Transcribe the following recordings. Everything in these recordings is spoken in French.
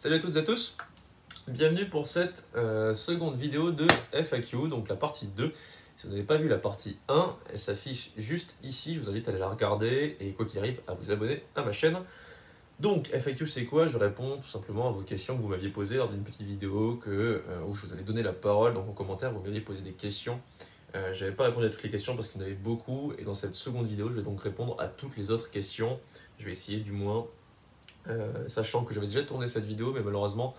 Salut à toutes et à tous, bienvenue pour cette seconde vidéo de FAQ, donc la partie 2. Si vous n'avez pas vu la partie 1, elle s'affiche juste ici, je vous invite à aller la regarder et quoi qu'il arrive à vous abonner à ma chaîne. Donc FAQ c'est quoi? Je réponds tout simplement à vos questions que vous m'aviez posées lors d'une petite vidéo où je vous avais donné la parole, donc en commentaire vous m'aviez posé des questions. Je n'avais pas répondu à toutes les questions parce qu'il y en avait beaucoup et dans cette seconde vidéo je vais donc répondre à toutes les autres questions. Je vais essayer du moins. Sachant que j'avais déjà tourné cette vidéo, mais malheureusement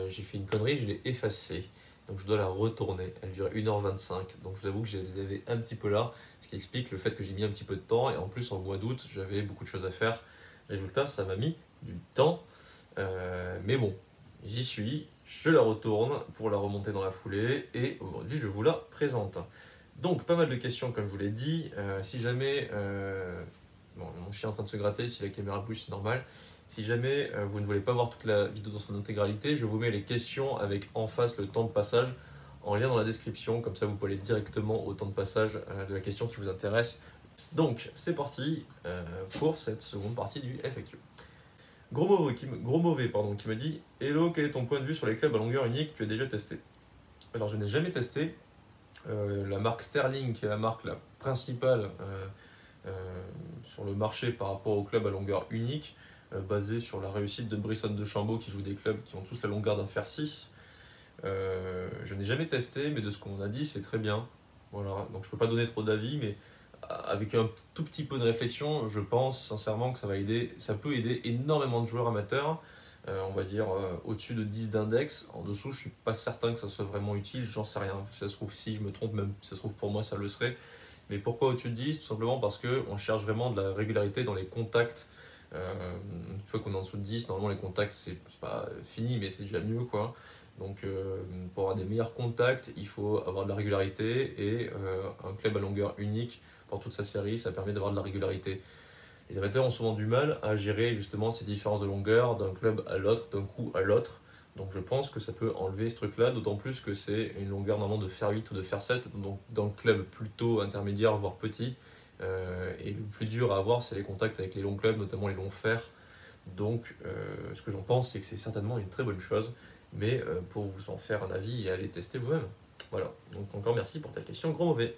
j'ai fait une connerie, je l'ai effacée. Donc je dois la retourner. Elle dure 1h25. Donc je vous avoue que je les avais un petit peu là, ce qui explique le fait que j'ai mis un petit peu de temps. Et en plus, en mois d'août, j'avais beaucoup de choses à faire. Résultat, ça m'a mis du temps. Mais bon, j'y suis. Je la retourne pour la remonter dans la foulée. Et aujourd'hui, je vous la présente. Donc, pas mal de questions, comme je vous l'ai dit. Si jamais. Bon, mon chien est en train de se gratter, si la caméra bouge, c'est normal. Si jamais vous ne voulez pas voir toute la vidéo dans son intégralité, je vous mets les questions avec en face le temps de passage en lien dans la description. Comme ça, vous pouvez aller directement au temps de passage de la question qui vous intéresse. Donc, c'est parti pour cette seconde partie du FAQ. Gros Mauvais qui me dit « Hello, quel est ton point de vue sur les clubs à longueur unique? Tu as déjà testé ?» Alors, je n'ai jamais testé. La marque Sterling, qui est la marque la principale sur le marché par rapport aux clubs à longueur unique, basé sur la réussite de Brisson de Chambaud qui joue des clubs qui ont tous la longueur d'un fer 6. Je n'ai jamais testé, mais de ce qu'on a dit, c'est très bien. Voilà, donc je ne peux pas donner trop d'avis, mais avec un tout petit peu de réflexion, je pense sincèrement que ça va aider, ça peut aider énormément de joueurs amateurs, on va dire au-dessus de 10 d'index. En dessous, je ne suis pas certain que ça soit vraiment utile, j'en sais rien. Si ça se trouve, si je me trompe, même si ça se trouve pour moi, ça le serait. Mais pourquoi au-dessus de 10? Tout simplement parce qu'on cherche vraiment de la régularité dans les contacts. Une fois qu'on est en dessous de 10, normalement les contacts c'est pas fini, mais c'est déjà mieux quoi. Donc pour avoir des meilleurs contacts, il faut avoir de la régularité et un club à longueur unique pour toute sa série, ça permet d'avoir de la régularité. Les amateurs ont souvent du mal à gérer justement ces différences de longueur d'un club à l'autre, d'un coup à l'autre. Donc je pense que ça peut enlever ce truc-là, d'autant plus que c'est une longueur normalement de fer 8 ou de fer 7, donc dans le club plutôt intermédiaire, voire petit. Et le plus dur à avoir, c'est les contacts avec les longs clubs, notamment les longs fers. Donc ce que j'en pense, c'est que c'est certainement une très bonne chose, mais pour vous en faire un avis et aller tester vous-même. Voilà, donc encore merci pour ta question, Gros Mauvais.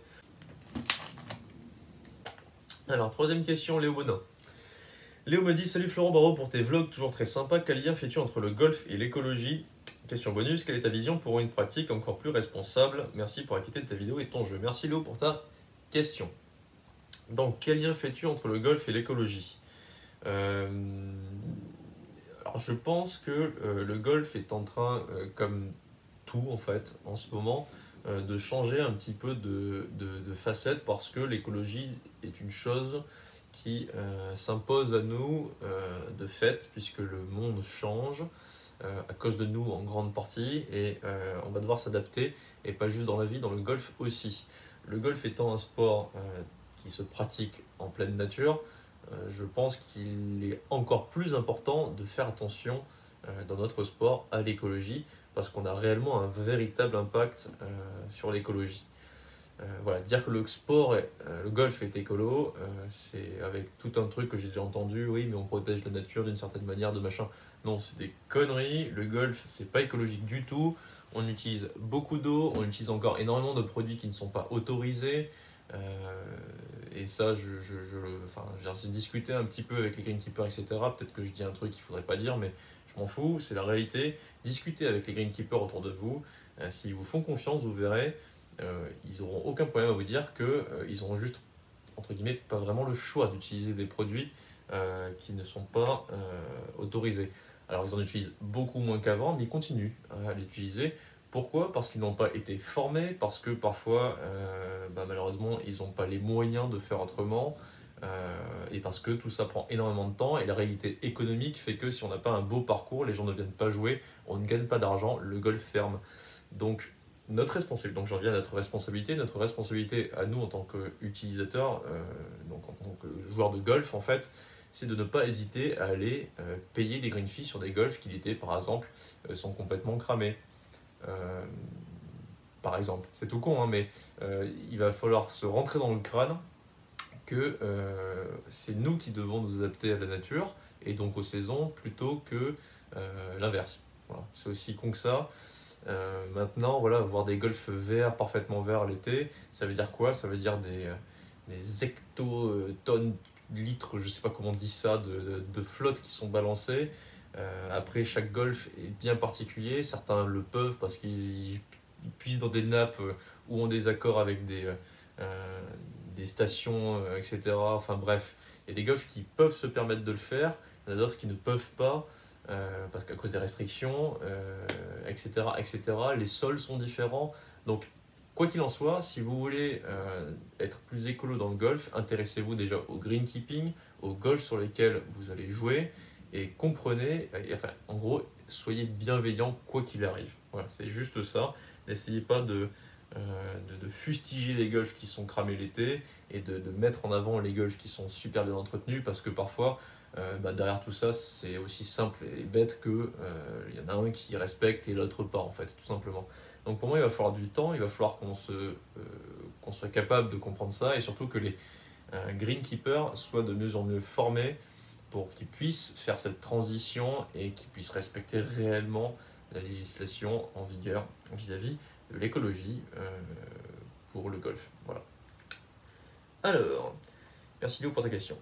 Alors, troisième question, Léo Bonin. Léo me dit « Salut Florent Barreau pour tes vlogs, toujours très sympa. Quel lien fais-tu entre le golf et l'écologie ?» Question bonus, quelle est ta vision pour une pratique encore plus responsable? Merci pour la qualité de ta vidéo et ton jeu. Merci Léo pour ta question. Donc, quel lien fais-tu entre le golf et l'écologie? Alors, je pense que le golf est en train, comme tout en fait, en ce moment, de changer un petit peu de facette parce que l'écologie est une chose qui s'impose à nous de fait, puisque le monde change à cause de nous en grande partie et on va devoir s'adapter, et pas juste dans la vie, dans le golf aussi. Le golf étant un sport qui se pratique en pleine nature, je pense qu'il est encore plus important de faire attention dans notre sport à l'écologie, parce qu'on a réellement un véritable impact sur l'écologie. Voilà, dire que le sport, le golf est écolo, c'est avec tout un truc que j'ai déjà entendu, oui mais on protège la nature d'une certaine manière, de machin. Non, c'est des conneries, le golf c'est pas écologique du tout, on utilise beaucoup d'eau, on utilise encore énormément de produits qui ne sont pas autorisés, et ça j'ai discuté un petit peu avec les greenkeepers, etc. Peut-être que je dis un truc qu'il ne faudrait pas dire, mais je m'en fous, c'est la réalité. Discutez avec les greenkeepers autour de vous, s'ils vous font confiance, vous verrez, ils n'auront aucun problème à vous dire qu'ils auront juste, entre guillemets, pas vraiment le choix d'utiliser des produits qui ne sont pas autorisés. Alors ils en utilisent beaucoup moins qu'avant, mais ils continuent à l'utiliser. Pourquoi? Parce qu'ils n'ont pas été formés, parce que parfois, malheureusement, ils n'ont pas les moyens de faire autrement, et parce que tout ça prend énormément de temps, et la réalité économique fait que si on n'a pas un beau parcours, les gens ne viennent pas jouer, on ne gagne pas d'argent, le golf ferme. Donc notre responsabilité, donc j'en viens à notre responsabilité à nous en tant qu'utilisateurs, donc en tant que joueurs de golf en fait, c'est de ne pas hésiter à aller payer des green fees sur des golfs qui l'été par exemple sont complètement cramés. Par exemple, c'est tout con, hein, mais il va falloir se rentrer dans le crâne que c'est nous qui devons nous adapter à la nature et donc aux saisons plutôt que l'inverse. Voilà. C'est aussi con que ça. Maintenant, voilà, voir des golfs verts, parfaitement verts l'été, ça veut dire quoi? Ça veut dire des hectotonnes, litres, je sais pas comment on dit ça, de flotte qui sont balancées. Après, chaque golf est bien particulier. Certains le peuvent parce qu'ils puisent dans des nappes ou ont des accords avec des stations, etc. Enfin bref, il y a des golfs qui peuvent se permettre de le faire, il y en a d'autres qui ne peuvent pas parce qu'à cause des restrictions, etc., etc. Les sols sont différents. Donc, quoi qu'il en soit, si vous voulez être plus écolo dans le golf, intéressez-vous déjà au greenkeeping, au golf sur lesquels vous allez jouer, et comprenez, enfin, en gros, soyez bienveillant quoi qu'il arrive. Voilà, c'est juste ça. N'essayez pas de fustiger les golfs qui sont cramés l'été et de mettre en avant les golfs qui sont super bien entretenus parce que parfois, derrière tout ça, c'est aussi simple et bête que il y en a un qui respecte et l'autre pas en fait, tout simplement. Donc pour moi, il va falloir du temps, il va falloir qu'on soit capable de comprendre ça et surtout que les greenkeepers soient de mieux en mieux formés pour qu'ils puissent faire cette transition et qu'ils puissent respecter réellement la législation en vigueur vis-à-vis de l'écologie pour le golf. Voilà. Alors, merci Léo pour ta question.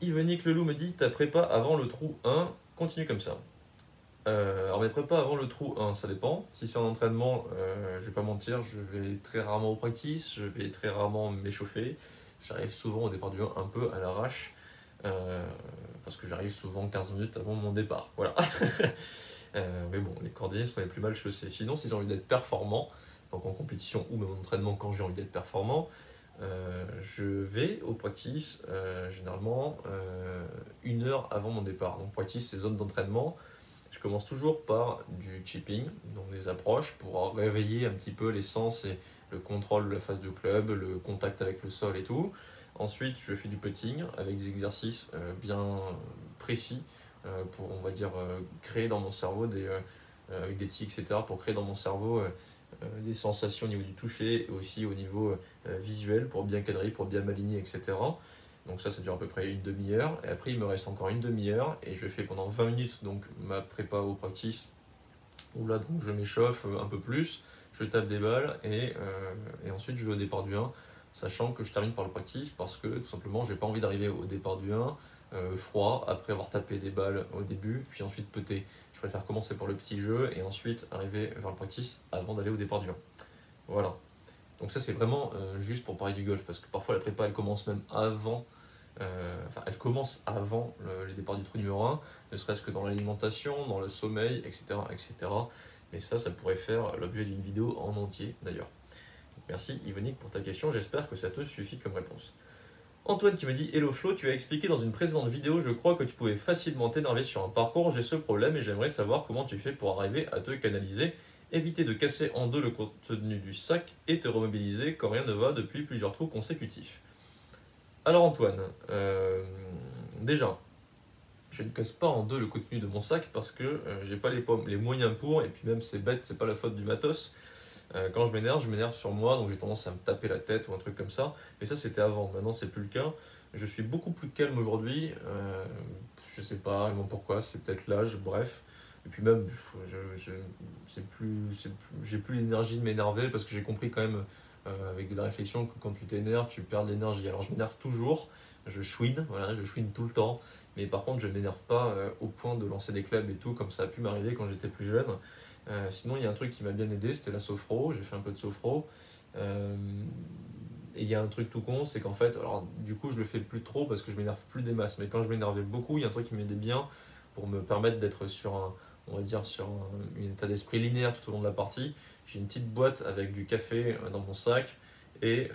Yvonique Leloup me dit ta prépa avant le trou 1, continue comme ça. Alors mes prépas avant le trou 1, ça dépend. Si c'est en entraînement, je vais pas mentir, je vais très rarement au practice, je vais très rarement m'échauffer. J'arrive souvent au départ du 1 un peu à l'arrache, parce que j'arrive souvent 15 minutes avant mon départ. Voilà. Mais bon, les cordonniers sont les plus mal chaussés. Sinon, si j'ai envie d'être performant, donc en compétition ou même en entraînement quand j'ai envie d'être performant, je vais au practice généralement 1 heure avant mon départ. Donc practice, c'est zone d'entraînement. Je commence toujours par du chipping, donc des approches pour réveiller un petit peu les sens et le contrôle de la phase de club, le contact avec le sol et tout. Ensuite, je fais du putting avec des exercices bien précis pour, on va dire, créer dans mon cerveau avec des tics, etc., pour créer dans mon cerveau des sensations au niveau du toucher et aussi au niveau visuel pour bien cadrer, pour bien m'aligner, etc. Donc ça dure à peu près une demi-heure. Et après, il me reste encore une demi-heure et je fais pendant 20 minutes donc ma prépa au practice où là donc je m'échauffe un peu plus, je tape des balles et ensuite je vais au départ du 1, sachant que je termine par le practice parce que tout simplement j'ai pas envie d'arriver au départ du 1 froid après avoir tapé des balles au début puis ensuite peter. Je préfère commencer par le petit jeu et ensuite arriver vers le practice avant d'aller au départ du 1. Voilà. Donc ça c'est vraiment juste pour parler du golf parce que parfois la prépa elle commence même avant elle commence avant les départs du trou numéro 1, ne serait-ce que dans l'alimentation, dans le sommeil, etc., etc. Mais ça pourrait faire l'objet d'une vidéo en entier d'ailleurs. Donc merci Yvonique pour ta question, j'espère que ça te suffit comme réponse. Antoine qui me dit Hello Flo, tu as expliqué dans une précédente vidéo, je crois que tu pouvais facilement t'énerver sur un parcours, j'ai ce problème et j'aimerais savoir comment tu fais pour arriver à te canaliser, éviter de casser en deux le contenu du sac et te remobiliser quand rien ne va depuis plusieurs trous consécutifs. Alors Antoine, déjà, je ne casse pas en deux le contenu de mon sac parce que j'ai pas les moyens pour, et puis même c'est bête, c'est pas la faute du matos. Quand je m'énerve sur moi, donc j'ai tendance à me taper la tête ou un truc comme ça. Mais ça c'était avant, maintenant c'est plus le cas. Je suis beaucoup plus calme aujourd'hui, je sais pas vraiment pourquoi, c'est peut-être l'âge, bref. Et puis même, j'ai plus l'énergie de m'énerver parce que j'ai compris quand même avec de la réflexion que quand tu t'énerves, tu perds de l'énergie. Alors je m'énerve toujours, je chouine, voilà, je chouine tout le temps, mais par contre je ne m'énerve pas au point de lancer des clubs et tout, comme ça a pu m'arriver quand j'étais plus jeune. Sinon il y a un truc qui m'a bien aidé, c'était la sophro, j'ai fait un peu de sophro. Et il y a un truc tout con, c'est qu'en fait, alors du coup je le fais plus trop parce que je m'énerve plus des masses, mais quand je m'énervais beaucoup, il y a un truc qui m'aidait bien pour me permettre d'être sur on va dire sur un état d'esprit linéaire tout au long de la partie. J'ai une petite boîte avec du café dans mon sac et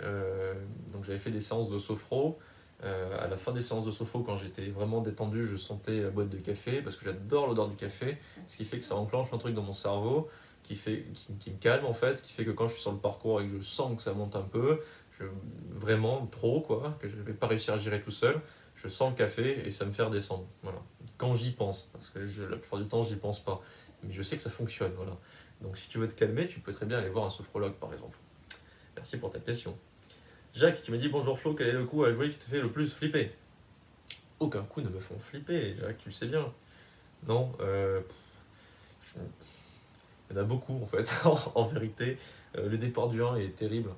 donc j'avais fait des séances de sophro. À la fin des séances de sophro, quand j'étais vraiment détendu, je sentais la boîte de café parce que j'adore l'odeur du café, ce qui fait que ça enclenche un truc dans mon cerveau qui me calme en fait, ce qui fait que quand je suis sur le parcours et que je sens que ça monte un peu, vraiment trop quoi, que je ne vais pas réussir à gérer tout seul, je sens le café et ça me fait redescendre. Voilà. Quand j'y pense, parce que la plupart du temps j'y pense pas, mais je sais que ça fonctionne. Voilà. Donc si tu veux te calmer, tu peux très bien aller voir un sophrologue par exemple. Merci pour ta question. Jacques qui me dit bonjour Flo, quel est le coup à jouer qui te fait le plus flipper? Aucun coup ne me font flipper, Jacques, tu le sais bien. Non, Il y en a beaucoup en fait, en vérité. Le départ du 1 est terrible.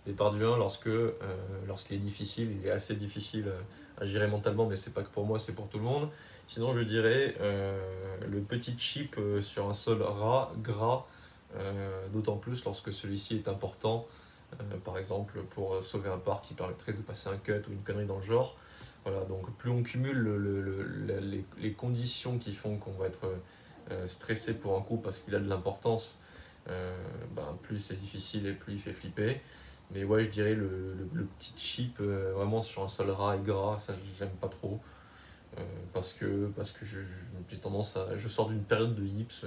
Le départ du 1, lorsqu'il est difficile, il est assez difficile à gérer mentalement, mais c'est pas que pour moi, c'est pour tout le monde. Sinon, je dirais le petit chip sur un sol ras, gras, d'autant plus lorsque celui-ci est important. Par exemple, pour sauver un parc qui permettrait de passer un cut ou une connerie dans le genre. Voilà, donc plus on cumule les conditions qui font qu'on va être stressé pour un coup parce qu'il a de l'importance, plus c'est difficile et plus il fait flipper. Mais ouais, je dirais le petit chip vraiment sur un sol ras et gras, ça j'aime pas trop. Parce que j'ai tendance à. Je sors d'une période de yips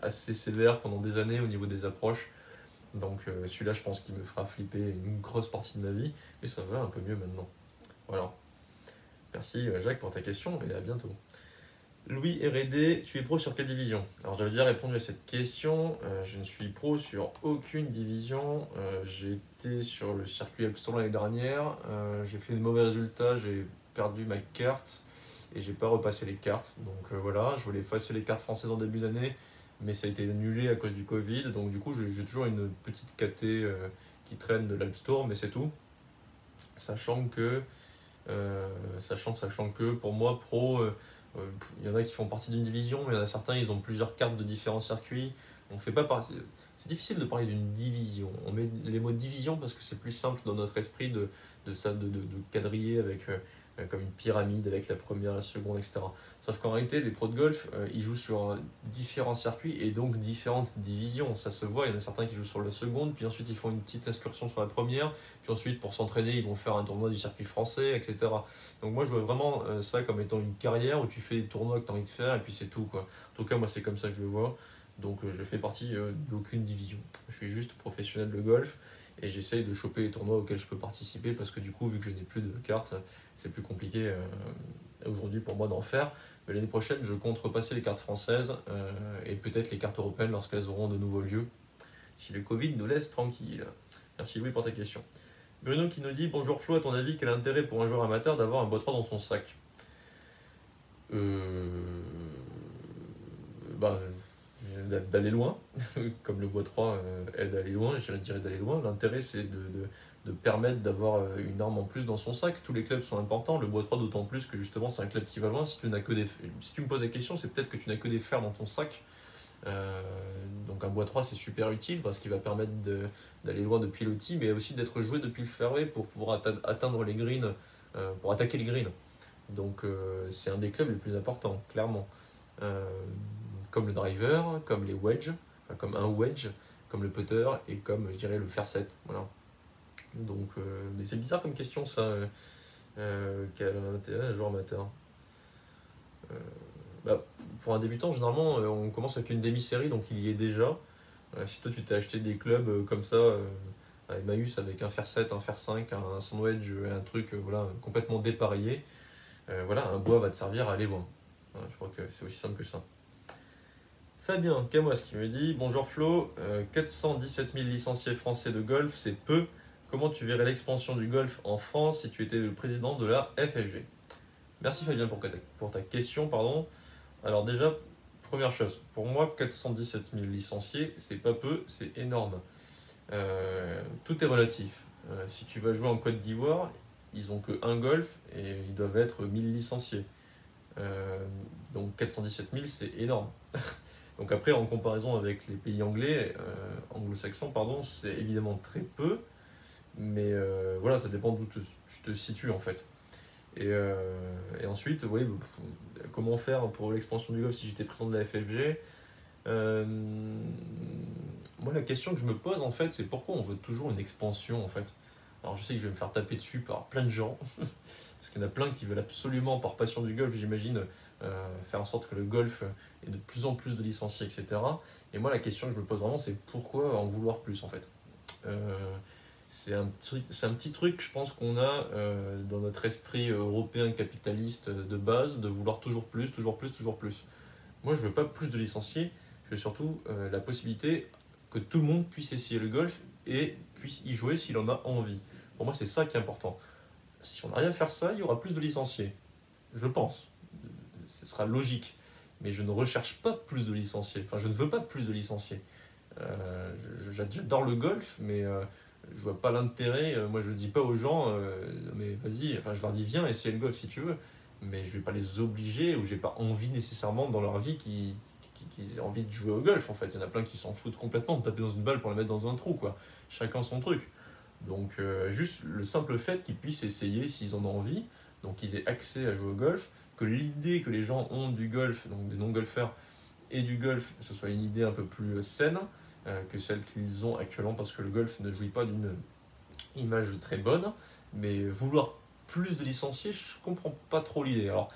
assez sévère pendant des années au niveau des approches. Donc celui-là, je pense qu'il me fera flipper une grosse partie de ma vie. Et ça va un peu mieux maintenant. Voilà. Merci Jacques pour ta question et à bientôt. Louis R&D, tu es pro sur quelle division? Alors j'avais déjà répondu à cette question, je ne suis pro sur aucune division, j'ai été sur le circuit Alpstone l'année dernière, j'ai fait de mauvais résultats, j'ai perdu ma carte et j'ai pas repassé les cartes, donc voilà, je voulais effacer les cartes françaises en début d'année, mais ça a été annulé à cause du Covid, donc du coup j'ai toujours une petite KT qui traîne de l'Alpstone, mais c'est tout, sachant que, sachant que pour moi pro... il y en a qui font partie d'une division, mais il y en a certains, ils ont plusieurs cartes de différents circuits. On fait pas partie. C'est difficile de parler d'une division. On met les mots division parce que c'est plus simple dans notre esprit de quadriller avec comme une pyramide avec la première, la seconde, etc. Sauf qu'en réalité, les pros de golf, ils jouent sur différents circuits et donc différentes divisions. Ça se voit, il y en a certains qui jouent sur la seconde, puis ensuite ils font une petite excursion sur la première, puis ensuite pour s'entraîner, ils vont faire un tournoi du circuit français, etc. Donc moi je vois vraiment ça comme étant une carrière où tu fais des tournois que tu as envie de faire et puis c'est tout, quoi. En tout cas moi c'est comme ça que je le vois. Donc je fais partie d'aucune division. Je suis juste professionnel de golf et j'essaye de choper les tournois auxquels je peux participer parce que du coup vu que je n'ai plus de cartes, c'est plus compliqué aujourd'hui pour moi d'en faire. Mais l'année prochaine je compte repasser les cartes françaises et peut-être les cartes européennes lorsqu'elles auront de nouveaux lieux. Si le Covid nous laisse tranquille. Merci Louis pour ta question. Bruno qui nous dit bonjour Flo, à ton avis, quel intérêt pour un joueur amateur d'avoir un bois 3 dans son sac? Bah, d'aller loin, comme le bois 3 aide à aller loin, je dirais d'aller loin. L'intérêt c'est de permettre d'avoir une arme en plus dans son sac. Tous les clubs sont importants, le bois 3 d'autant plus que justement c'est un club qui va loin. Si tu me poses la question, c'est peut-être que tu n'as que des fers dans ton sac. Donc un bois 3 c'est super utile parce qu'il va permettre d'aller loin depuis le tee, mais aussi d'être joué depuis le fairway pour pouvoir atteindre les greens, pour attaquer les greens. Donc c'est un des clubs les plus importants, clairement. Euh, Comme le driver, comme les wedges, enfin, comme un wedge, comme le putter et comme je dirais le fair set. Voilà. Donc mais c'est bizarre comme question ça, quel intérêt un joueur amateur. Euh, pour un débutant, généralement, on commence avec une demi-série, donc il y est déjà. Si toi, tu t'es acheté des clubs comme ça, à Emmaüs, avec un fer 7, un fer 5, un sandwich, un truc voilà, complètement dépareillé, voilà, un bois va te servir à aller loin. Voilà, je crois que c'est aussi simple que ça. Fabien Camois qui me dit bonjour Flo, 417 000 licenciés français de golf, c'est peu. Comment tu verrais l'expansion du golf en France si tu étais le président de la FFG? Merci Fabien pour ta question, pardon. Alors déjà, première chose, pour moi 417 000 licenciés, c'est pas peu, c'est énorme. Tout est relatif. Si tu vas jouer en Côte d'Ivoire, ils ont que un golf et ils doivent être 1000 licenciés. Donc 417 000, c'est énorme. Donc après, en comparaison avec les pays anglais, anglo-saxons, pardon, c'est évidemment très peu, mais voilà, ça dépend d'où tu te situes en fait. Et ensuite, oui, comment faire pour l'expansion du golf si j'étais président de la FFG? Euh, Moi, la question que je me pose en fait, c'est pourquoi on veut toujours une expansion en fait. Alors je sais que je vais me faire taper dessus par plein de gens, parce qu'il y en a plein qui veulent absolument, par passion du golf, j'imagine, faire en sorte que le golf ait de plus en plus de licenciés, etc. Et moi, la question que je me pose vraiment, c'est pourquoi en vouloir plus en fait. Euh, c'est un petit truc, je pense, qu'on a dans notre esprit européen capitaliste de base, de vouloir toujours plus, toujours plus, toujours plus. Moi, je veux pas plus de licenciés, je veux surtout la possibilité que tout le monde puisse essayer le golf et puisse y jouer s'il en a envie. Pour moi, c'est ça qui est important. Si on arrive à faire ça, il y aura plus de licenciés. Je pense. Ce sera logique. mais je ne recherche pas plus de licenciés. Enfin, je ne veux pas plus de licenciés. J'adore le golf, mais je vois pas l'intérêt. Moi, je dis pas aux gens, mais vas-y, enfin, je leur dis viens essayer le golf si tu veux, mais je vais pas les obliger ou j'ai pas envie nécessairement dans leur vie qu'ils aient envie de jouer au golf. En fait, il y en a plein qui s'en foutent complètement de taper dans une balle pour la mettre dans un trou, quoi. Chacun son truc. Donc, juste le simple fait qu'ils puissent essayer s'ils en ont envie, donc qu'ils aient accès à jouer au golf, que l'idée que les gens ont du golf, donc des non-golfeurs, et du golf, ce soit une idée un peu plus saine que celle qu'ils ont actuellement, parce que le golf ne jouit pas d'une image très bonne, mais vouloir plus de licenciés, je comprends pas trop l'idée. Alors,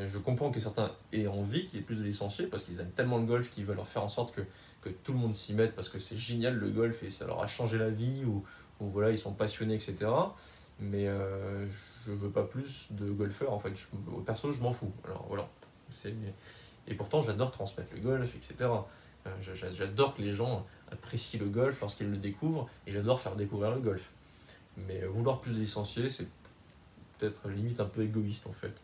je comprends que certains aient envie qu'il y ait plus de licenciés, parce qu'ils aiment tellement le golf qu'ils veulent leur faire en sorte que tout le monde s'y mette, parce que c'est génial le golf et ça leur a changé la vie, ou voilà, ils sont passionnés, etc. Mais je veux pas plus de golfeurs, en fait. Perso, je m'en fous. Alors voilà. Et pourtant, j'adore transmettre le golf, etc. J'adore que les gens apprécient le golf lorsqu'ils le découvrent, et j'adore faire découvrir le golf. Mais vouloir plus de licenciés, c'est peut-être limite un peu égoïste, en fait.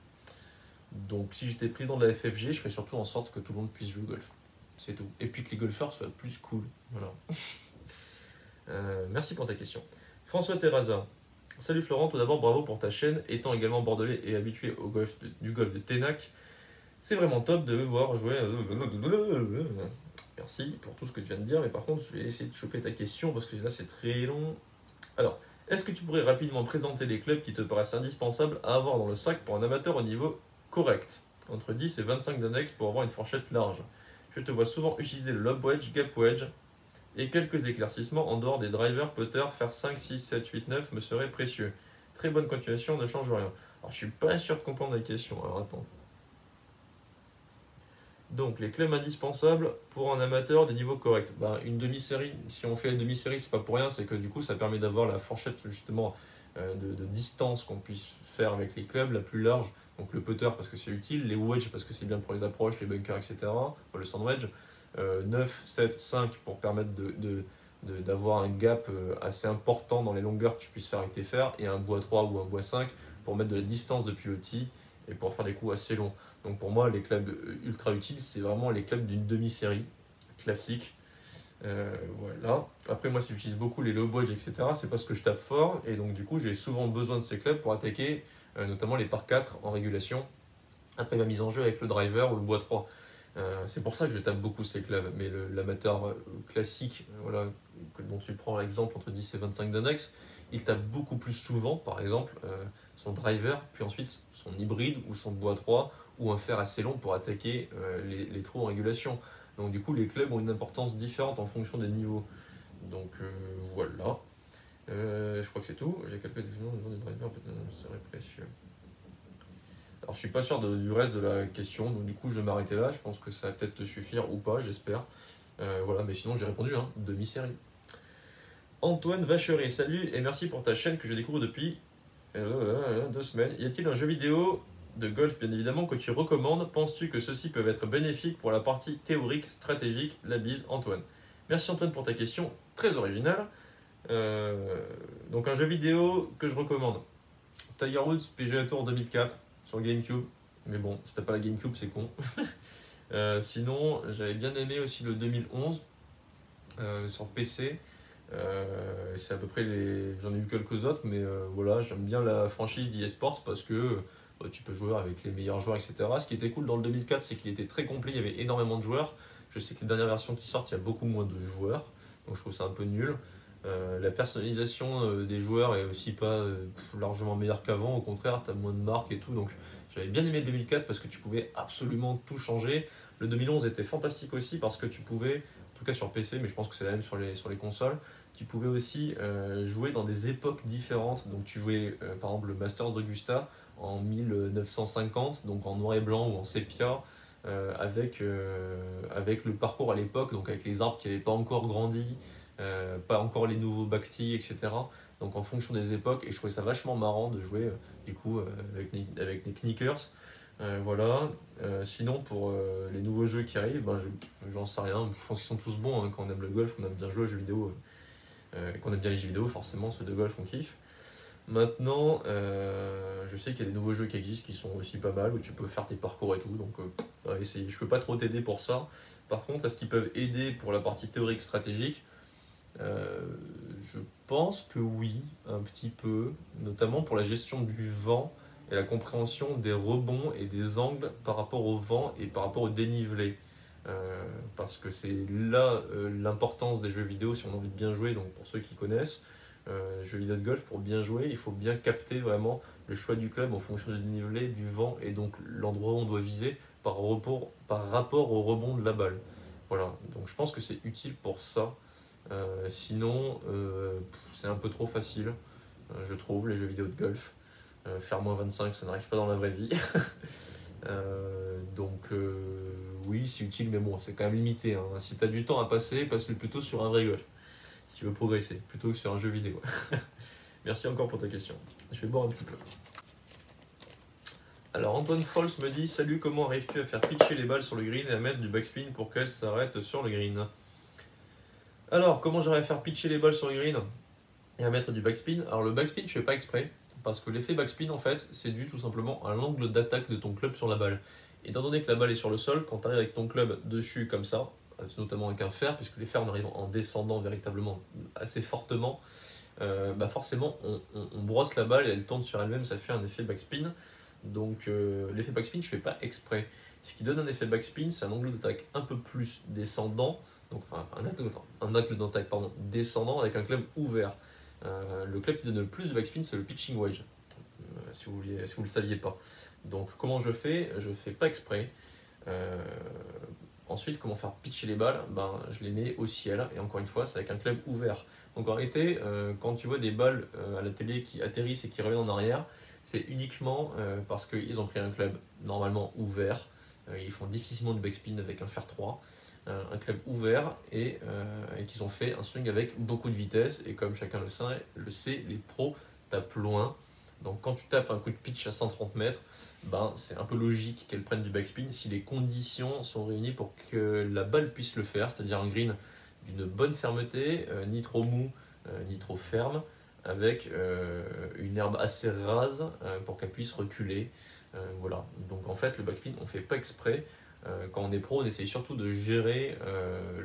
Donc si j'étais président de la FFG, je ferais surtout en sorte que tout le monde puisse jouer au golf. C'est tout. Et puis que les golfeurs soient plus cool. Voilà. Merci pour ta question. François Terraza. Salut Florent, tout d'abord bravo pour ta chaîne. Étant également bordelais et habitué au golf du golf de Ténac, c'est vraiment top de voir jouer. Merci pour tout ce que tu viens de dire, mais par contre, je vais essayer de choper ta question parce que là, c'est très long. Alors, est-ce que tu pourrais rapidement présenter les clubs qui te paraissent indispensables à avoir dans le sac pour un amateur au niveau correct, entre 10 et 25 d'index pour avoir une fourchette large? Je te vois souvent utiliser le lob wedge, gap wedge et quelques éclaircissements en dehors des drivers, putter, faire 5, 6, 7, 8, 9 me seraient précieux. Très bonne continuation, ne change rien. Alors, je suis pas sûr de comprendre la question, alors attends. Donc, les clubs indispensables pour un amateur de niveau correct. Ben, une demi-série, si on fait une demi-série, c'est pas pour rien, c'est que du coup, ça permet d'avoir la fourchette justement de distance qu'on puisse faire avec les clubs la plus large. Donc, le putter parce que c'est utile, les wedges parce que c'est bien pour les approches, les bunkers, etc. Le sandwich. 9, 7, 5 pour permettre d'avoir un gap assez important dans les longueurs que tu puisses faire avec tes fers, et un bois 3 ou un bois 5 pour mettre de la distance depuis le tee et pour faire des coups assez longs. Donc pour moi, les clubs ultra utiles, c'est vraiment les clubs d'une demi-série classique. Voilà. Après, moi, si j'utilise beaucoup les low wedge, etc., c'est parce que je tape fort, et donc du coup, j'ai souvent besoin de ces clubs pour attaquer, notamment les par 4 en régulation, après ma mise en jeu avec le driver ou le bois 3. C'est pour ça que je tape beaucoup ces clubs, mais l'amateur classique, voilà, dont tu prends l'exemple entre 10 et 25 d'index, il tape beaucoup plus souvent, par exemple, son driver, puis ensuite son hybride ou son bois 3, ou un fer assez long pour attaquer les trous en régulation. Donc du coup, les clubs ont une importance différente en fonction des niveaux. Donc voilà. Je crois que c'est tout. J'ai quelques exemples de driver, peut-être serait précieux. Alors je suis pas sûr du reste de la question, donc du coup je vais m'arrêter là. Je pense que ça va peut-être te suffire ou pas, j'espère. Voilà, mais sinon j'ai répondu, hein, demi-série. Antoine Vacheray, salut et merci pour ta chaîne que je découvre depuis 2 semaines. Y a-t-il un jeu vidéo de golf, bien évidemment, que tu recommandes? Penses-tu que ceux-ci peuvent être bénéfiques pour la partie théorique, stratégique? La bise, Antoine. Merci Antoine pour ta question, très originale. Donc un jeu vidéo que je recommande. Tiger Woods PGA Tour 2004 sur GameCube. Mais bon, si t'as pas la GameCube, c'est con. Sinon, j'avais bien aimé aussi le 2011 sur PC. C'est à peu près les. J'en ai eu quelques autres, mais voilà, j'aime bien la franchise d'eSports parce que tu peux jouer avec les meilleurs joueurs, etc. Ce qui était cool dans le 2004, c'est qu'il était très complet, il y avait énormément de joueurs. Je sais que les dernières versions qui sortent, il y a beaucoup moins de joueurs, donc je trouve ça un peu nul. La personnalisation des joueurs est aussi pas largement meilleure qu'avant, au contraire, tu as moins de marques et tout. Donc j'avais bien aimé le 2004 parce que tu pouvais absolument tout changer. Le 2011 était fantastique aussi parce que tu pouvais, en tout cas sur PC, mais je pense que c'est la même sur les consoles, tu pouvais aussi jouer dans des époques différentes. Donc tu jouais par exemple le Masters d'Augusta en 1950, donc en noir et blanc ou en sépia, avec le parcours à l'époque, donc avec les arbres qui n'avaient pas encore grandi, pas encore les nouveaux Bacti, etc. Donc en fonction des époques, et je trouvais ça vachement marrant de jouer du coup avec des knickers. Voilà. Sinon pour les nouveaux jeux qui arrivent, ben, j'en sais rien, je pense qu'ils sont tous bons, hein, quand on aime le golf, on aime bien jouer aux jeux vidéo, qu'on aime bien les jeux vidéo, forcément ceux de golf on kiffe. Maintenant, je sais qu'il y a des nouveaux jeux qui existent qui sont aussi pas mal, où tu peux faire tes parcours et tout, donc on va essayer. Je peux pas trop t'aider pour ça. Par contre, est-ce qu'ils peuvent aider pour la partie théorique stratégique? Euh, je pense que oui, un petit peu, notamment pour la gestion du vent et la compréhension des rebonds et des angles par rapport au vent et par rapport au dénivelé. Parce que c'est là l'importance des jeux vidéo si on a envie de bien jouer, donc pour ceux qui connaissent, jeux vidéo de golf, pour bien jouer, il faut bien capter vraiment le choix du club en fonction du dénivelé, du vent et donc l'endroit où on doit viser par rapport au rebond de la balle. Voilà, donc je pense que c'est utile pour ça. Sinon, c'est un peu trop facile, je trouve, les jeux vidéo de golf. Faire -25, ça n'arrive pas dans la vraie vie. Oui, c'est utile, mais bon, c'est quand même limité, hein. Si tu as du temps à passer, passe-le plutôt sur un vrai golf, si tu veux progresser, plutôt que sur un jeu vidéo. Merci encore pour ta question. Je vais boire un petit peu. Alors Antoine Fols me dit: Salut, comment arrives-tu à faire pitcher les balles sur le green et à mettre du backspin pour qu'elles s'arrêtent sur le green? Alors, comment j'arrive à faire pitcher les balles sur le green et à mettre du backspin? Alors le backspin, je fais pas exprès, parce que l'effet backspin, en fait, c'est dû tout simplement à l'angle d'attaque de ton club sur la balle. Étant donné que la balle est sur le sol, quand tu arrives avec ton club dessus comme ça, notamment avec un fer, puisque les fers on arrive en descendant véritablement assez fortement, forcément on brosse la balle et elle tourne sur elle-même, ça fait un effet backspin. Donc l'effet backspin, je fais pas exprès. Ce qui donne un effet backspin, c'est un angle d'attaque un peu plus descendant, donc enfin un angle d'attaque pardon, descendant avec un club ouvert. Le club qui donne le plus de backspin, c'est le pitching wedge, si vous le saviez pas. Donc comment je fais? Je fais pas exprès. Euh, Ensuite, comment faire pitcher les balles? Je les mets au ciel, et encore une fois, c'est avec un club ouvert. Donc en réalité, quand tu vois des balles à la télé qui atterrissent et qui reviennent en arrière, c'est uniquement parce qu'ils ont pris un club normalement ouvert. Ils font difficilement du backspin avec un fer 3. Un club ouvert et qu'ils ont fait un swing avec beaucoup de vitesse. Et comme chacun le sait, les pros tapent loin. Donc quand tu tapes un coup de pitch à 130 mètres, c'est un peu logique qu'elle prenne du backspin si les conditions sont réunies pour que la balle puisse le faire, c'est-à-dire un green d'une bonne fermeté, ni trop mou, ni trop ferme, avec une herbe assez rase pour qu'elle puisse reculer. Voilà. Donc en fait, le backspin, on ne fait pas exprès. Quand on est pro, on essaye surtout de gérer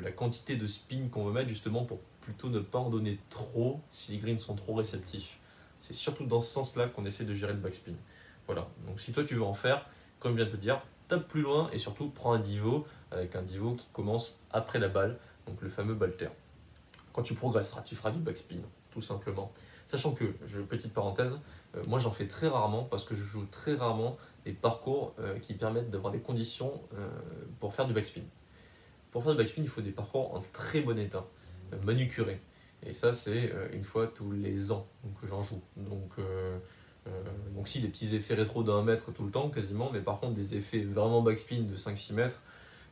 la quantité de spin qu'on veut mettre, justement pour plutôt ne pas en donner trop si les greens sont trop réceptifs. C'est surtout dans ce sens-là qu'on essaie de gérer le backspin. Voilà, donc si toi tu veux en faire, comme je viens de te dire, tape plus loin et surtout prends un divo avec un divo qui commence après la balle, donc le fameux balter. Quand tu progresseras, tu feras du backspin, tout simplement. Sachant que, petite parenthèse, moi j'en fais très rarement parce que je joue très rarement des parcours qui permettent d'avoir des conditions pour faire du backspin. Pour faire du backspin, il faut des parcours en très bon état, manucurés. Et ça, c'est une fois tous les ans que j'en joue. Donc si, des petits effets rétro de 1 mètre tout le temps, quasiment, mais par contre des effets vraiment backspin de 5-6 mètres,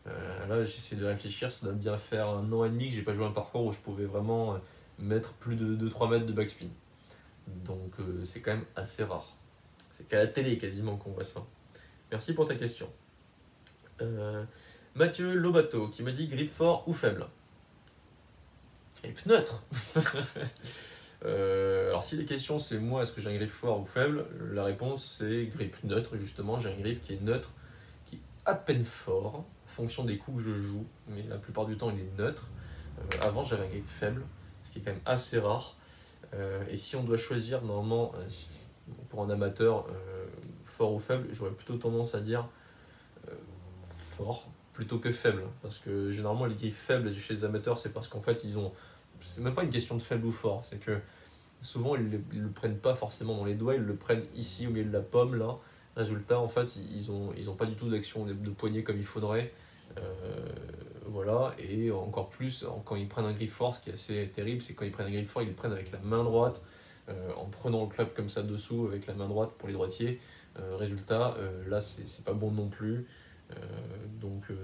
là j'essaie de réfléchir, ça doit bien faire 1 an et demi que j'ai pas joué un parcours où je pouvais vraiment mettre plus de 2-3 mètres de backspin. Donc c'est quand même assez rare. C'est qu'à la télé quasiment qu'on voit ça. Merci pour ta question. Mathieu Lobato qui me dit grip fort ou faible. Grip neutre. Alors si les questions c'est moi, est-ce que j'ai un grip fort ou faible, la réponse c'est grip neutre justement. J'ai un grip qui est neutre, qui est à peine fort en fonction des coups que je joue, mais la plupart du temps il est neutre. Avant j'avais un grip faible, ce qui est quand même assez rare. Et si on doit choisir normalement pour un amateur fort ou faible, j'aurais plutôt tendance à dire fort plutôt que faible, parce que généralement les grips faibles chez les amateurs c'est parce qu'en fait ils ont, c'est même pas une question de faible ou fort, c'est que souvent ils le prennent pas forcément dans les doigts, ils le prennent ici au milieu de la pomme là. Résultat, en fait, ils ont pas du tout d'action de poignet comme il faudrait. Euh, voilà, et encore plus quand ils prennent un grip fort, ce qui est assez terrible, c'est quand ils prennent un grip fort, ils le prennent avec la main droite, en prenant le club comme ça dessous avec la main droite pour les droitiers. Résultat, là c'est pas bon non plus.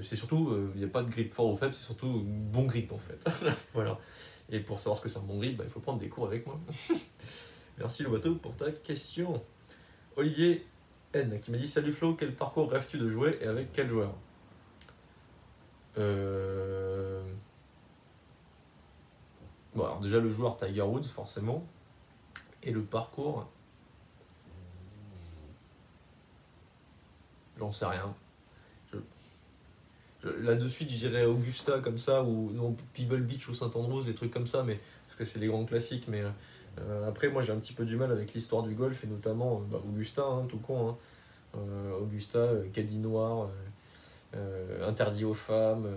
C'est surtout, il n'y a pas de grip fort ou faible, c'est surtout bon grip en fait. Voilà. Et pour savoir ce que c'est un bon grip, il faut prendre des cours avec moi. Merci le bateau pour ta question. Olivier N qui m'a dit: Salut Flo, quel parcours rêves-tu de jouer et avec quel joueur? Bon, alors déjà le joueur Tiger Woods forcément, et le parcours, j'en sais rien. Là de suite, je dirais Augusta comme ça, ou non, Pebble Beach ou Saint-Andrews, des trucs comme ça, mais parce que c'est les grands classiques. Mais après, moi j'ai un petit peu du mal avec l'histoire du golf, et notamment Augusta, hein, tout con. Hein. Augusta, caddie noir, interdit aux femmes.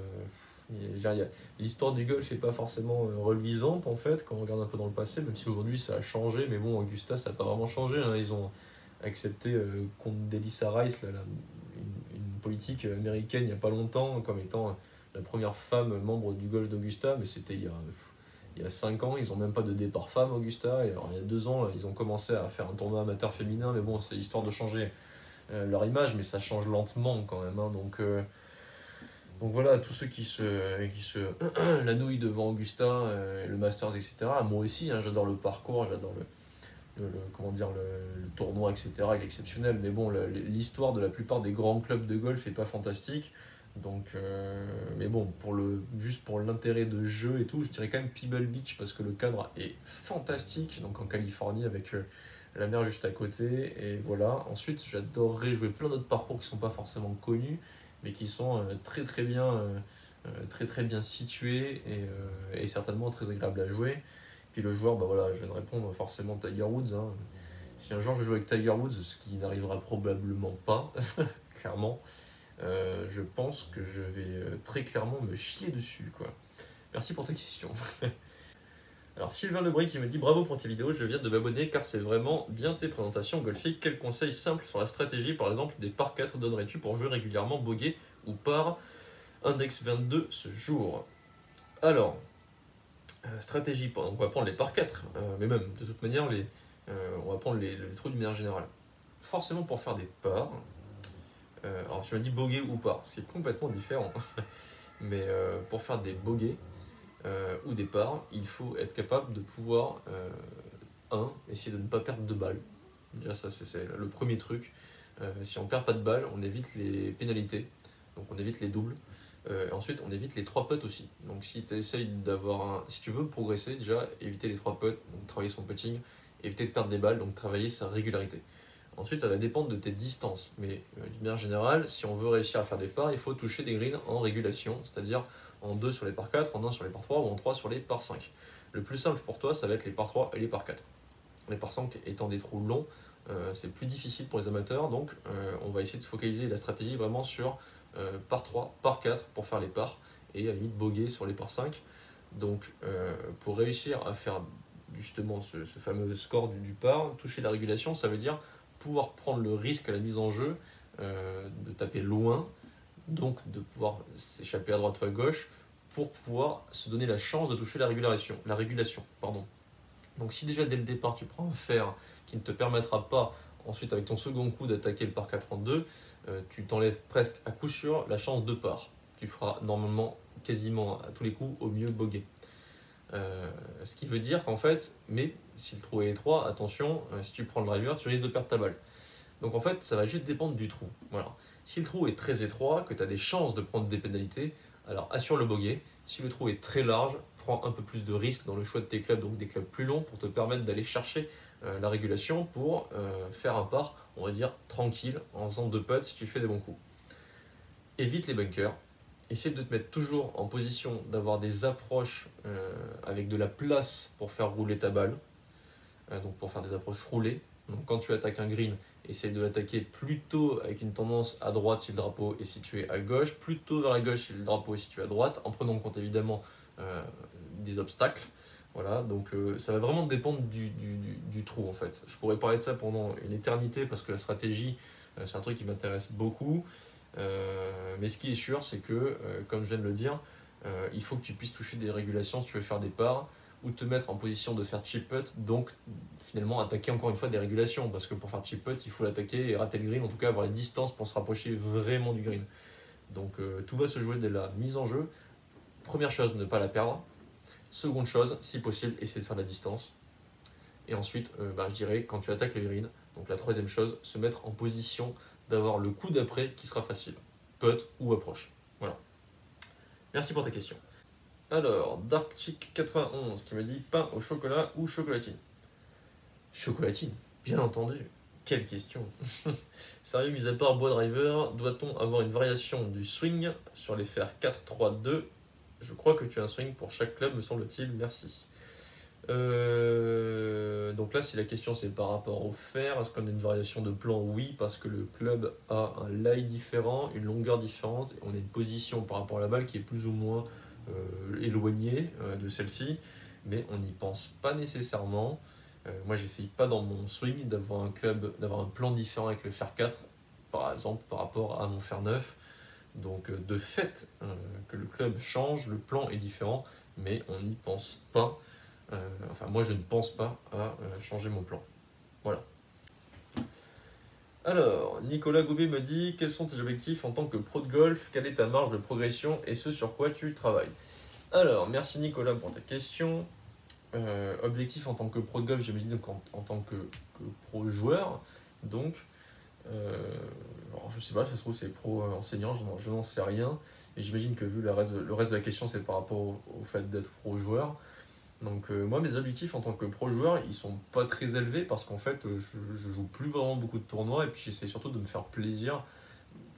L'histoire du golf n'est pas forcément reluisante en fait, quand on regarde un peu dans le passé, même si aujourd'hui ça a changé, mais bon, Augusta ça n'a pas vraiment changé. Hein. Ils ont accepté Condoleezza Rice, une politique américaine il n'y a pas longtemps, comme étant la première femme membre du golf d'Augusta, mais c'était il y a 5 ans, ils n'ont même pas de départ femme Augusta, et alors il y a 2 ans, ils ont commencé à faire un tournoi amateur féminin, mais bon, c'est histoire de changer leur image, mais ça change lentement quand même. Hein. Donc voilà, tous ceux qui se la nouille devant Augusta, le Masters, etc. Moi aussi, hein, j'adore le parcours, j'adore comment dire, le tournoi, etc. Il est exceptionnel. Mais bon, l'histoire de la plupart des grands clubs de golf est pas fantastique. Donc, mais bon, juste pour l'intérêt de jeu et tout, je dirais quand même Pebble Beach parce que le cadre est fantastique. Donc en Californie avec la mer juste à côté. Et voilà. Ensuite, j'adorerais jouer plein d'autres parcours qui sont pas forcément connus, mais qui sont très très bien situés et certainement très agréables à jouer. Puis le joueur, bah voilà, je viens de répondre forcément Tiger Woods. Hein. Si un jour je joue avec Tiger Woods, ce qui n'arrivera probablement pas, clairement, je pense que je vais très clairement me chier dessus, quoi. Merci pour ta question. Alors Sylvain Lebray qui me dit bravo pour tes vidéos, je viens de m'abonner car c'est vraiment bien tes présentations golfiques. Quels conseils simples sur la stratégie par exemple des par 4 donnerais-tu pour jouer régulièrement bogey ou par index 22 ce jour? Alors, stratégie, on va prendre les par 4, mais même de toute manière on va prendre les trous de manière générale. Forcément pour faire des pars, alors tu m'as dit bogey ou par, ce qui est complètement différent, mais pour faire des bogeys, ou des parts, il faut être capable de pouvoir, essayer de ne pas perdre de balles. Déjà ça c'est le premier truc. Si on perd pas de balles, on évite les pénalités, donc on évite les doubles. Ensuite on évite les 3 putts aussi. Donc si tu essayes si tu veux progresser, déjà éviter les 3 putts, donc travailler son putting, éviter de perdre des balles, donc travailler sa régularité. Ensuite ça va dépendre de tes distances, mais d'une manière générale, si on veut réussir à faire des parts, il faut toucher des greens en régulation, c'est-à-dire en 2 sur les par 4, en 1 sur les par 3 ou en 3 sur les par 5. Le plus simple pour toi, ça va être les par 3 et les par 4. Les par 5 étant des trous longs, c'est plus difficile pour les amateurs, donc on va essayer de focaliser la stratégie vraiment sur par 3, par 4 pour faire les pars, et à la limite bogey sur les par 5. Donc pour réussir à faire justement ce fameux score du par, toucher la régulation, ça veut dire pouvoir prendre le risque à la mise en jeu de taper loin, donc de pouvoir s'échapper à droite ou à gauche pour pouvoir se donner la chance de toucher la régulation. Pardon. Donc si déjà dès le départ tu prends un fer qui ne te permettra pas ensuite avec ton second coup d'attaquer le par 4 en 2, tu t'enlèves presque à coup sûr la chance de par. Tu feras normalement quasiment à tous les coups au mieux bogey. Ce qui veut dire qu'en fait, mais si le trou est étroit, attention, si tu prends le driver, tu risques de perdre ta balle. Donc en fait, ça va juste dépendre du trou. Voilà. Si le trou est très étroit, que tu as des chances de prendre des pénalités, alors assure le bogey. Si le trou est très large, prends un peu plus de risques dans le choix de tes clubs, donc des clubs plus longs pour te permettre d'aller chercher la régulation pour faire un par, on va dire, tranquille, en faisant 2 putts si tu fais des bons coups. Évite les bunkers. Essaye de te mettre toujours en position d'avoir des approches avec de la place pour faire rouler ta balle, donc pour faire des approches roulées. Donc quand tu attaques un green, essaye de l'attaquer plutôt avec une tendance à droite si le drapeau est situé à gauche, plutôt vers la gauche si le drapeau est situé à droite, en prenant en compte évidemment des obstacles. Voilà, donc ça va vraiment dépendre du trou en fait. Je pourrais parler de ça pendant une éternité parce que la stratégie, c'est un truc qui m'intéresse beaucoup. Mais ce qui est sûr, c'est que, comme je viens de le dire, il faut que tu puisses toucher des régulations si tu veux faire des parts ou te mettre en position de faire chip putt, donc finalement attaquer encore une fois des régulations, parce que pour faire chip putt, il faut l'attaquer et rater le green, en tout cas avoir les distances pour se rapprocher vraiment du green. Donc tout va se jouer dès la mise en jeu. Première chose, ne pas la perdre. Seconde chose, si possible, essayer de faire de la distance. Et ensuite, je dirais, quand tu attaques le green, donc la troisième chose, se mettre en position d'avoir le coup d'après qui sera facile, putt ou approche. Voilà. Merci pour ta question. Alors, DarkChick91 qui me dit pain au chocolat ou chocolatine. Chocolatine, bien entendu. Quelle question. Sérieux, mis à part Bois Driver, doit-on avoir une variation du swing sur les fers 4, 3, 2? Je crois que tu as un swing pour chaque club, me semble-t-il. Merci. Donc là, si la question c'est par rapport au fer, est-ce qu'on a une variation de plan? Oui, parce que le club a un lie différent, une longueur différente, et on a une position par rapport à la balle qui est plus ou moins éloignée de celle-ci, mais on n'y pense pas nécessairement. Moi, j'essaye pas dans mon swing d'avoir un plan différent avec le fer 4, par exemple, par rapport à mon fer 9. Donc, de fait, que le club change, le plan est différent, mais on n'y pense pas. Enfin, moi, je ne pense pas à changer mon plan. Voilà. Alors, Nicolas Goubet me dit: quels sont tes objectifs en tant que pro de golf? Quelle est ta marge de progression et ce sur quoi tu travailles? Alors, merci Nicolas pour ta question. Objectif en tant que pro de golf, j'imagine donc en tant que pro joueur. Donc, alors je sais pas, ça se trouve c'est pro enseignant, je n'en sais rien. Et j'imagine que vu le reste de la question, c'est par rapport au fait d'être pro joueur. Donc moi, mes objectifs en tant que pro joueur, ils sont pas très élevés parce qu'en fait, je joue plus vraiment beaucoup de tournois et puis j'essaie surtout de me faire plaisir.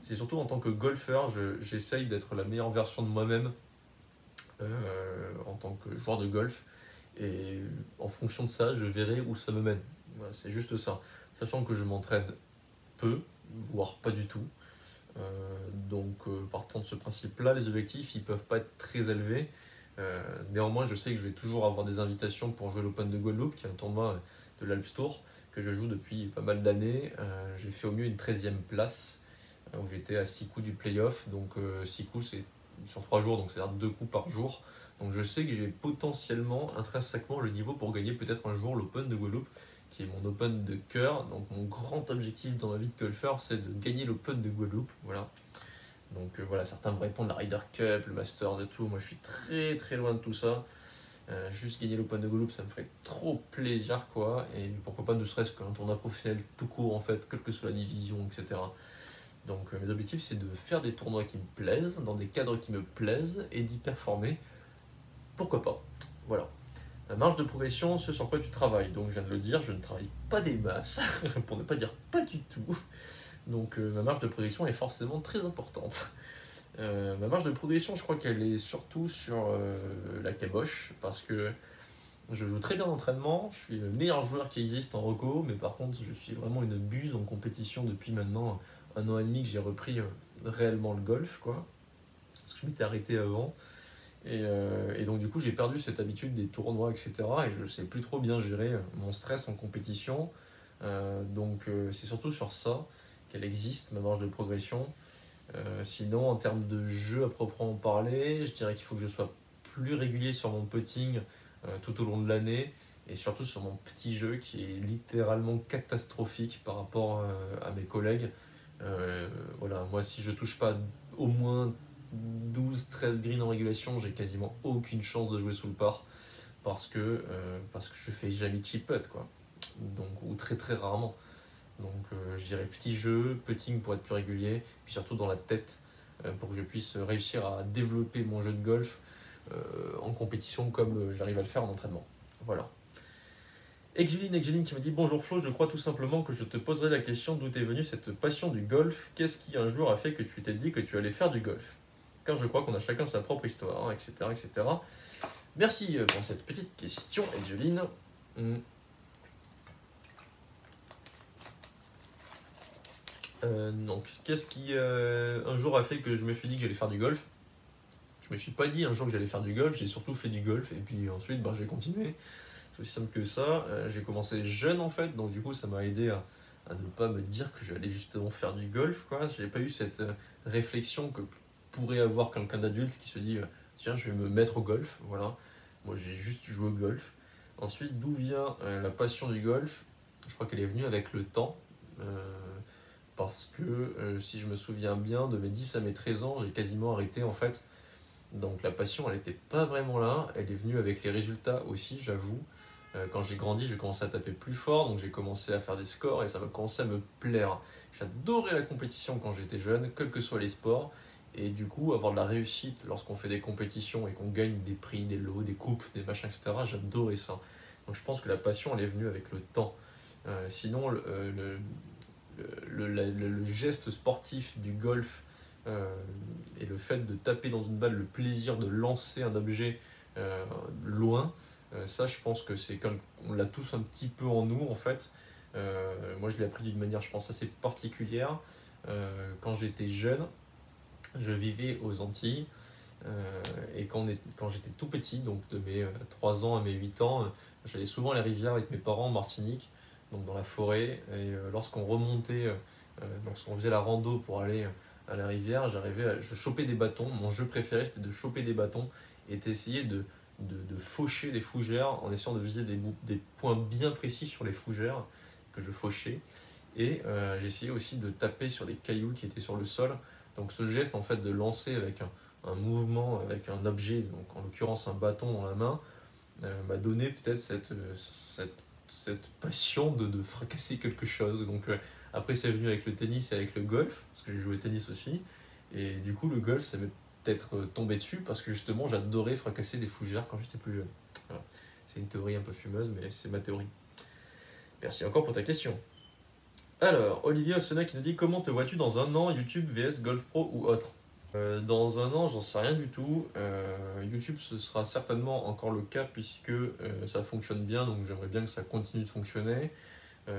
C'est surtout en tant que golfeur, j'essaye d'être la meilleure version de moi-même en tant que joueur de golf. Et en fonction de ça, je verrai où ça me mène. Voilà, c'est juste ça. Sachant que je m'entraîne peu, voire pas du tout. Partant de ce principe-là, les objectifs, ils peuvent pas être très élevés. Néanmoins, je sais que je vais toujours avoir des invitations pour jouer l'Open de Guadeloupe, qui est un tournoi de l'Alps Tour que je joue depuis pas mal d'années. J'ai fait au mieux une 13e place, où j'étais à 6 coups du playoff. Donc 6 coups, c'est sur 3 jours, donc c'est-à-dire 2 coups par jour. Donc je sais que j'ai potentiellement, intrinsèquement, le niveau pour gagner peut-être un jour l'Open de Guadeloupe, qui est mon Open de cœur. Donc mon grand objectif dans ma vie de golfeur, c'est de gagner l'Open de Guadeloupe. Voilà. Donc voilà, certains me répondent la Ryder Cup, le Masters et tout. Moi je suis très très loin de tout ça. Juste gagner l'Open de Guadeloupe, ça me ferait trop plaisir quoi. Et pourquoi pas ne serait-ce qu'un tournoi professionnel tout court en fait, quelle que soit la division, etc. Donc mes objectifs c'est de faire des tournois qui me plaisent, dans des cadres qui me plaisent et d'y performer. Pourquoi pas? Voilà. La marge de progression, ce sur quoi tu travailles. Donc je viens de le dire, je ne travaille pas des masses, pour ne pas dire pas du tout. Donc ma marge de progression est forcément très importante. Ma marge de progression, je crois qu'elle est surtout sur la caboche, parce que je joue très bien en entraînement, je suis le meilleur joueur qui existe en reco, mais par contre je suis vraiment une buse en compétition depuis maintenant 1 an et demi que j'ai repris réellement le golf, quoi. Parce que je m'étais arrêté avant. Et donc du coup j'ai perdu cette habitude des tournois, etc. Et je sais plus trop bien gérer mon stress en compétition. C'est surtout sur ça qu'elle existe, ma marge de progression. Sinon, en termes de jeu à proprement parler, je dirais qu'il faut que je sois plus régulier sur mon putting tout au long de l'année et surtout sur mon petit jeu qui est littéralement catastrophique par rapport à mes collègues. Voilà, moi, si je touche pas au moins 12-13 greens en régulation, j'ai quasiment aucune chance de jouer sous le par parce que je fais jamais de chip putt, quoi. Donc, ou très très rarement. Donc je dirais petit jeu, putting pour être plus régulier, puis surtout dans la tête pour que je puisse réussir à développer mon jeu de golf en compétition comme j'arrive à le faire en entraînement. Voilà. Exuline qui me dit: bonjour Flo, je crois tout simplement que je te poserai la question d'où est venue cette passion du golf. Qu'est-ce qui un jour a fait que tu t'es dit que tu allais faire du golf? Car je crois qu'on a chacun sa propre histoire, etc. etc. Merci pour cette petite question, Exuline. Donc, qu'est-ce qui un jour a fait que je me suis dit que j'allais faire du golf? Je me suis pas dit un jour que j'allais faire du golf, j'ai surtout fait du golf et puis ensuite j'ai continué. C'est aussi simple que ça. J'ai commencé jeune en fait, donc du coup ça m'a aidé à ne pas me dire que j'allais justement faire du golf, quoi. J'ai pas eu cette réflexion que pourrait avoir quelqu'un d'adulte qui se dit tiens, je vais me mettre au golf. Voilà. Moi j'ai juste joué au golf. Ensuite, d'où vient la passion du golf? Je crois qu'elle est venue avec le temps. Parce que si je me souviens bien, de mes 10 à mes 13 ans, j'ai quasiment arrêté en fait. Donc la passion, elle n'était pas vraiment là, elle est venue avec les résultats aussi, j'avoue. Quand j'ai grandi, j'ai commencé à taper plus fort, donc j'ai commencé à faire des scores et ça m'a commencé à me plaire. J'adorais la compétition quand j'étais jeune, quels que soient les sports. Et du coup, avoir de la réussite lorsqu'on fait des compétitions et qu'on gagne des prix, des lots, des coupes, des machins, etc., j'adorais ça. Donc je pense que la passion, elle est venue avec le temps. Sinon, le geste sportif du golf et le fait de taper dans une balle, le plaisir de lancer un objet loin, ça je pense que c'est comme on l'a tous un petit peu en nous en fait. Moi je l'ai appris d'une manière je pense assez particulière. Quand j'étais jeune, je vivais aux Antilles et quand j'étais tout petit, donc de mes 3 ans à mes 8 ans, j'allais souvent à la rivière avec mes parents en Martinique, donc dans la forêt. Et lorsqu'on remontait, lorsqu'on faisait la rando pour aller à la rivière, je chopais des bâtons. Mon jeu préféré c'était de choper des bâtons et d'essayer de faucher des fougères en essayant de viser des points bien précis sur les fougères que je fauchais. Et j'essayais aussi de taper sur des cailloux qui étaient sur le sol. Donc ce geste en fait de lancer avec un mouvement, avec un objet, donc en l'occurrence un bâton dans la main, m'a donné peut-être cette passion de fracasser quelque chose. Donc après c'est venu avec le tennis et avec le golf, parce que j'ai joué au tennis aussi. Et du coup le golf ça m'est peut-être tombé dessus parce que justement j'adorais fracasser des fougères quand j'étais plus jeune. Voilà. C'est une théorie un peu fumeuse mais c'est ma théorie. Merci encore pour ta question. Alors, Olivier Ossena qui nous dit comment te vois-tu dans un an, YouTube vs Golf Pro ou autre? Dans un an, j'en sais rien du tout. YouTube, ce sera certainement encore le cas puisque ça fonctionne bien, donc j'aimerais bien que ça continue de fonctionner.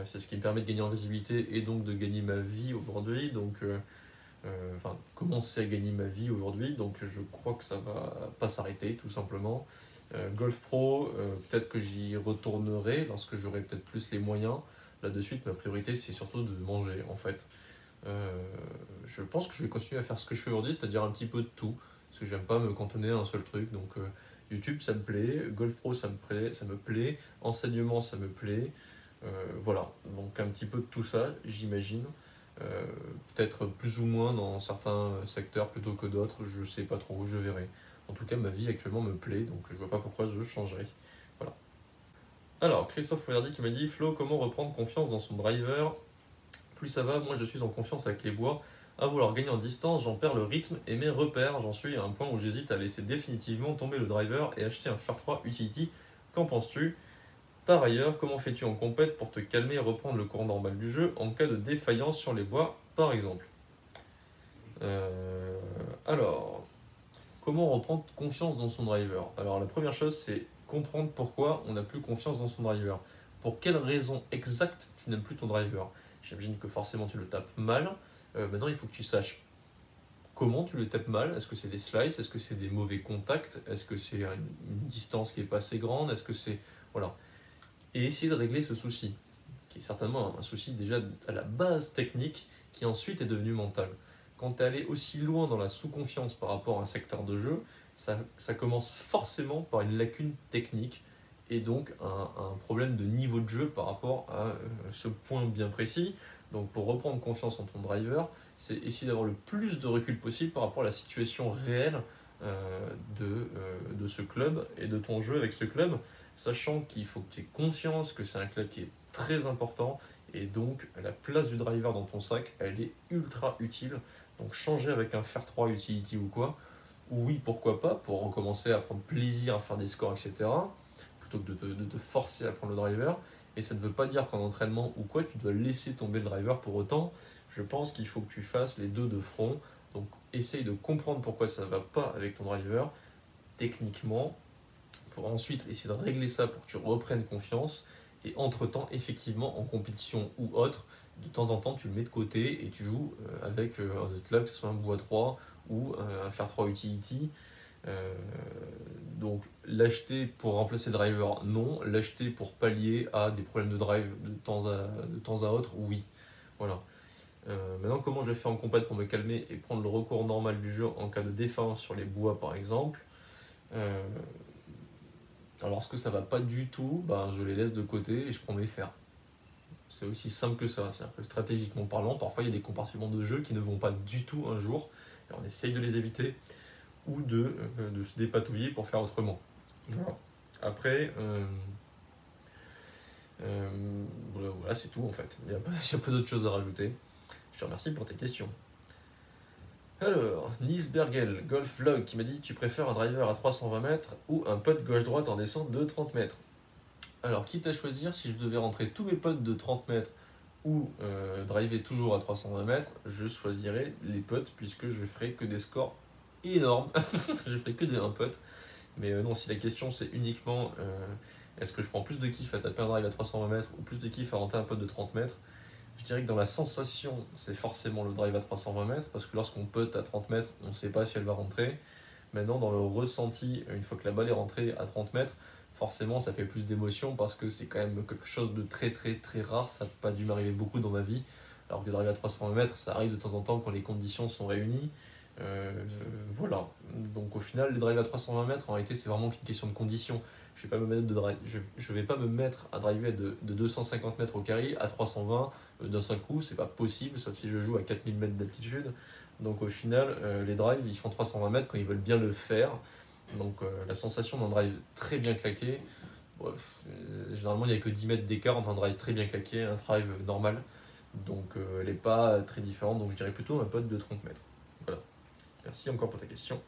C'est ce qui me permet de gagner en visibilité et donc de gagner ma vie aujourd'hui. Donc, enfin, commencer à gagner ma vie aujourd'hui. Donc, je crois que ça va pas s'arrêter, tout simplement. Golf Pro, peut-être que j'y retournerai lorsque j'aurai peut-être plus les moyens. Là de suite, ma priorité, c'est surtout de manger, en fait. Je pense que je vais continuer à faire ce que je fais aujourd'hui, c'est-à-dire un petit peu de tout, parce que j'aime pas me cantonner à un seul truc. Donc YouTube, ça me plaît, Golf Pro, ça me plaît, enseignement, ça me plaît. Voilà, donc un petit peu de tout ça, j'imagine. Peut-être plus ou moins dans certains secteurs plutôt que d'autres, je sais pas trop, je verrai. En tout cas, ma vie actuellement me plaît, donc je vois pas pourquoi je changerai. Voilà. Alors, Christophe Moyardi qui m'a dit Flo, comment reprendre confiance dans son driver? Plus ça va, moins je suis en confiance avec les bois. À vouloir gagner en distance, j'en perds le rythme et mes repères. J'en suis à un point où j'hésite à laisser définitivement tomber le driver et acheter un Fer 3 Utility. Qu'en penses-tu? Par ailleurs, comment fais-tu en compète pour te calmer et reprendre le cours normal du jeu en cas de défaillance sur les bois, par exemple? Euh, alors, comment reprendre confiance dans son driver? Alors, la première chose, c'est comprendre pourquoi on n'a plus confiance dans son driver. Pour quelle raison exacte tu n'aimes plus ton driver? J'imagine que forcément tu le tapes mal. Maintenant, il faut que tu saches comment tu le tapes mal. Est-ce que c'est des slices? Est-ce que c'est des mauvais contacts? Est-ce que c'est une distance qui n'est pas assez grande? Est-ce que c'est... Voilà. Et essayer de régler ce souci, qui est certainement un souci déjà à la base technique, qui ensuite est devenu mental. Quand tu es allé aussi loin dans la sous-confiance par rapport à un secteur de jeu, ça commence forcément par une lacune technique et donc un problème de niveau de jeu par rapport à ce point bien précis. Donc pour reprendre confiance en ton driver, c'est essayer d'avoir le plus de recul possible par rapport à la situation réelle de ce club et de ton jeu avec ce club, sachant qu'il faut que tu aies conscience que c'est un club qui est très important et donc la place du driver dans ton sac, elle est ultra utile. Donc changer avec un Fer 3 Utility ou quoi, oui pourquoi pas, pour recommencer à prendre plaisir à faire des scores, etc. Plutôt que de te forcer à prendre le driver. Et ça ne veut pas dire qu'en entraînement ou quoi, tu dois laisser tomber le driver pour autant. Je pense qu'il faut que tu fasses les deux de front. Donc essaye de comprendre pourquoi ça ne va pas avec ton driver, techniquement, pour ensuite essayer de régler ça pour que tu reprennes confiance. Et entre-temps, effectivement, en compétition ou autre, de temps en temps, tu le mets de côté et tu joues avec un autre club, que ce soit un bois 3 ou un Fer 3 Utility. Donc l'acheter pour remplacer le driver, non. L'acheter pour pallier à des problèmes de drive de temps à autre, oui. Voilà. Maintenant, comment je vais faire en compète pour me calmer et prendre le recours normal du jeu en cas de défense sur les bois, par exemple? Alors, lorsque ça va pas du tout, ben, je les laisse de côté et je prends mes fers. C'est aussi simple que ça. C'est-à-dire que stratégiquement parlant, parfois il y a des compartiments de jeu qui ne vont pas du tout un jour, et on essaye de les éviter ou de se dépatouiller pour faire autrement. Voilà. Après, voilà, c'est tout en fait. Il n'y a pas d'autre chose à rajouter. Je te remercie pour tes questions. Alors, Nice Bergel, Golf Vlog, qui m'a dit tu préfères un driver à 320 mètres ou un putt gauche-droite en descente de 30 mètres? Alors, quitte à choisir, si je devais rentrer tous mes potes de 30 mètres ou driver toujours à 320 mètres, je choisirais les potes puisque je ferai que des scores énormes. Je ferai que des 1 pote. Mais non, si la question c'est uniquement est-ce que je prends plus de kiff à taper un drive à 320 mètres ou plus de kiff à rentrer un pote de 30 mètres, je dirais que dans la sensation, c'est forcément le drive à 320 mètres parce que lorsqu'on putt à 30 mètres, on ne sait pas si elle va rentrer. Maintenant, dans le ressenti, une fois que la balle est rentrée à 30 mètres, forcément ça fait plus d'émotion parce que c'est quand même quelque chose de très très très rare. Ça n'a pas dû m'arriver beaucoup dans ma vie. Alors que des drives à 320 mètres, ça arrive de temps en temps quand les conditions sont réunies. Euh, voilà. Donc au final, les drives à 320 mètres, en réalité, c'est vraiment qu'une question de conditions. Je vais pas me mettre, je vais pas me mettre à driver de 250 mètres au carré à 320 d'un seul coup, c'est pas possible, sauf si je joue à 4000 mètres d'altitude. Donc au final, les drives, ils font 320 mètres quand ils veulent bien le faire. Donc la sensation d'un drive très bien claqué, bref, généralement il n'y a que 10 mètres d'écart entre un drive très bien claqué et un drive normal. Donc elle n'est pas très différente, donc je dirais plutôt un putt de 30 mètres. Voilà. Merci encore pour ta question.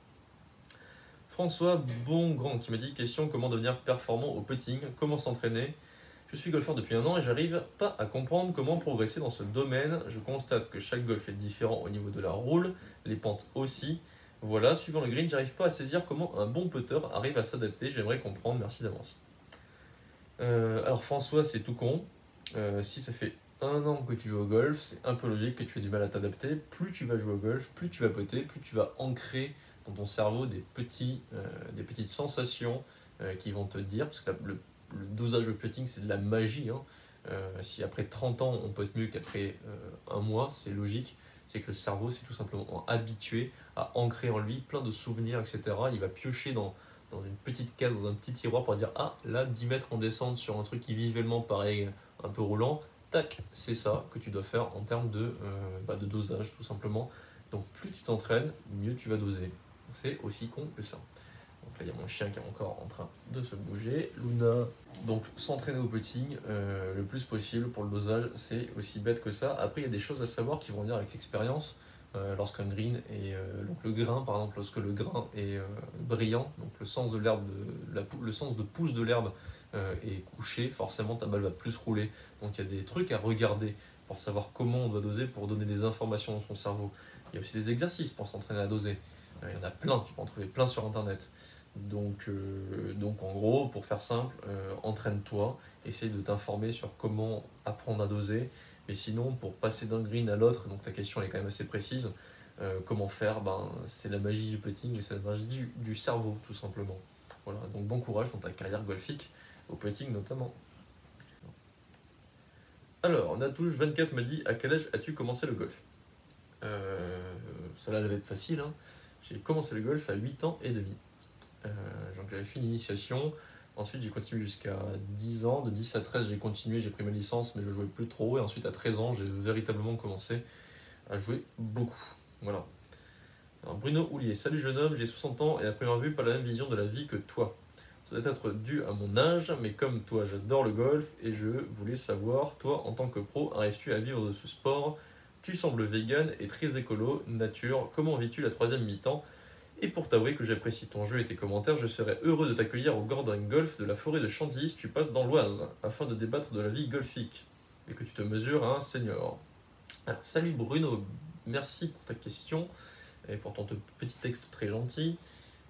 François Bongrand qui m'a dit question comment devenir performant au putting, comment s'entraîner. Je suis golfeur depuis 1 an et j'arrive pas à comprendre comment progresser dans ce domaine. Je constate que chaque golf est différent au niveau de la roule, les pentes aussi. Voilà, suivant le green, j'arrive pas à saisir comment un bon putter arrive à s'adapter. J'aimerais comprendre, merci d'avance. Alors François, c'est tout con. Si ça fait 1 an que tu joues au golf, c'est un peu logique que tu aies du mal à t'adapter. Plus tu vas jouer au golf, plus tu vas putter, plus tu vas ancrer dans ton cerveau des petites sensations qui vont te dire, parce que le dosage de putting c'est de la magie. Hein. Si après 30 ans on putte mieux qu'après 1 mois, c'est logique. C'est que le cerveau s'est tout simplement habitué à ancrer en lui plein de souvenirs, etc. Il va piocher dans une petite case, dans un petit tiroir pour dire ah là 10 mètres en descente sur un truc qui visuellement paraît un peu roulant, tac, c'est ça que tu dois faire en termes de dosage tout simplement. Donc plus tu t'entraînes, mieux tu vas doser. C'est aussi con que ça. Donc là il y a mon chien qui est encore en train de se bouger. Luna, donc s'entraîner au putting le plus possible pour le dosage, c'est aussi bête que ça. Après il y a des choses à savoir qui vont venir avec l'expérience. Lorsqu'un green est donc le grain par exemple, lorsque le grain est brillant, donc le sens de l'herbe, le sens de pouce de l'herbe est couché, forcément ta balle va plus rouler. Donc il y a des trucs à regarder pour savoir comment on doit doser, pour donner des informations dans son cerveau. Il y a aussi des exercices pour s'entraîner à doser. Il y en a plein, tu peux en trouver plein sur internet. Donc en gros, pour faire simple, entraîne-toi, essaye de t'informer sur comment apprendre à doser. Mais sinon, pour passer d'un green à l'autre, donc ta question elle est quand même assez précise, comment faire, c'est la magie du putting et c'est la magie du cerveau tout simplement. Voilà, donc bon courage dans ta carrière golfique, au putting notamment. Alors, Natouche24 me dit à quel âge as-tu commencé le golf? Ça là, elle va être facile. Hein. J'ai commencé le golf à 8 ans et demi. Donc j'avais fait une initiation. Ensuite, j'ai continué jusqu'à 10 ans. De 10 à 13, j'ai continué, j'ai pris ma licence, mais je jouais plus trop. Et ensuite, à 13 ans, j'ai véritablement commencé à jouer beaucoup. Voilà. Alors, Bruno Houlier, salut jeune homme, j'ai 60 ans et à première vue, pas la même vision de la vie que toi. Ça doit être dû à mon âge, mais comme toi, j'adore le golf et je voulais savoir, toi, en tant que pro, arrives-tu à vivre de ce sport? Tu sembles vegan et très écolo, nature. Comment vis-tu la troisième mi-temps? Et pour t'avouer que j'apprécie ton jeu et tes commentaires, je serais heureux de t'accueillir au Gordon Golf de la forêt de Chantilly si tu passes dans l'Oise, afin de débattre de la vie golfique, et que tu te mesures à un senior. Alors, salut Bruno, merci pour ta question et pour ton petit texte très gentil.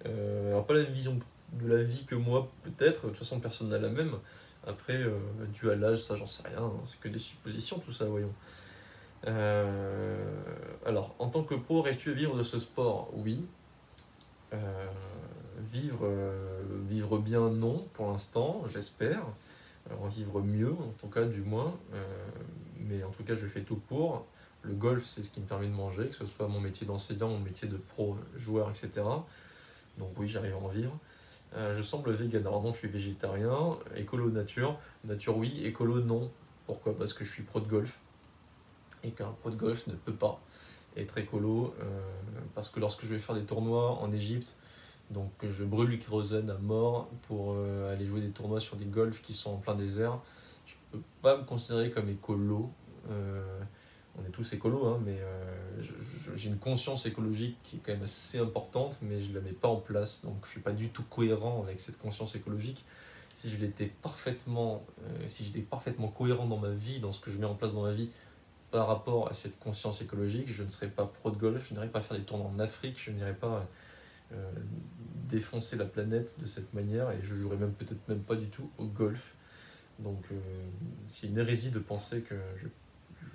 Alors pas la même vision de la vie que moi peut-être, de toute façon personne n'a la même. Après, dû à l'âge, ça j'en sais rien, hein. C'est que des suppositions tout ça, voyons. Alors, en tant que pro, rêves-tu à vivre de ce sport? Oui. Vivre bien, non, pour l'instant, j'espère. En vivre mieux, en tout cas, du moins. Mais en tout cas, je fais tout pour. Le golf, c'est ce qui me permet de manger, que ce soit mon métier d'enseignant, mon métier de pro, joueur, etc. Donc oui, j'arrive à en vivre. Je semble vegan, alors non, je suis végétarien. Écolo nature. Nature oui, écolo non. Pourquoi? Parce que je suis pro de golf. Et qu'un pro de golf ne peut pas être écolo. Parce que lorsque je vais faire des tournois en Égypte, donc je brûle le kérosène à mort pour aller jouer des tournois sur des golfs qui sont en plein désert. Je peux pas me considérer comme écolo. On est tous écolos, hein, mais j'ai une conscience écologique qui est quand même assez importante, mais je ne la mets pas en place. Donc je ne suis pas du tout cohérent avec cette conscience écologique. si j'étais parfaitement cohérent dans ma vie, dans ce que je mets en place dans ma vie, par rapport à cette conscience écologique, je ne serais pas pro de golf, je n'irais pas faire des tournois en Afrique, je n'irais pas défoncer la planète de cette manière, et je jouerais même peut-être même pas du tout au golf. Donc c'est une hérésie de penser que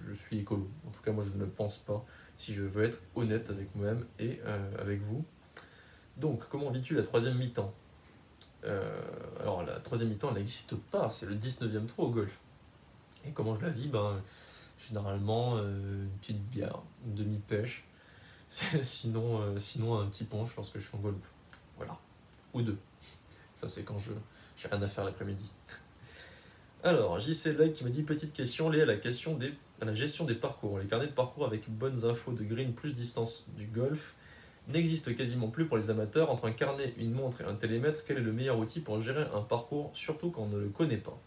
je suis écolo. En tout cas, moi je ne le pense pas, si je veux être honnête avec moi-même et avec vous. Donc, comment vis-tu la troisième mi-temps? Alors, la troisième mi-temps, elle n'existe pas, c'est le 19e trou au golf. Et comment je la vis? Généralement, une petite bière, une demi-pêche, sinon un petit punch lorsque je suis en golf. Voilà. Ou deux. Ça, c'est quand j'ai rien à faire l'après-midi. Alors, JC Like qui me dit petite question liée à la gestion des parcours. Les carnets de parcours avec bonnes infos de green plus distance du golf n'existe quasiment plus pour les amateurs. Entre un carnet, une montre et un télémètre, quel est le meilleur outil pour gérer un parcours, surtout quand on ne le connaît pas?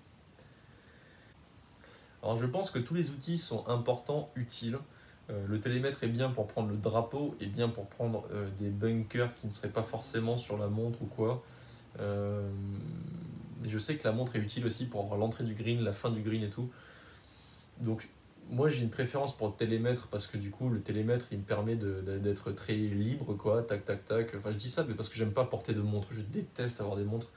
Alors je pense que tous les outils sont importants, utiles. Le télémètre est bien pour prendre le drapeau et bien pour prendre des bunkers qui ne seraient pas forcément sur la montre ou quoi. Mais je sais que la montre est utile aussi pour avoir l'entrée du green, la fin du green et tout. Donc moi j'ai une préférence pour le télémètre parce que du coup le télémètre il me permet d'être très libre quoi, tac tac tac. Enfin je dis ça mais parce que j'aime pas porter de montre, je déteste avoir des montres.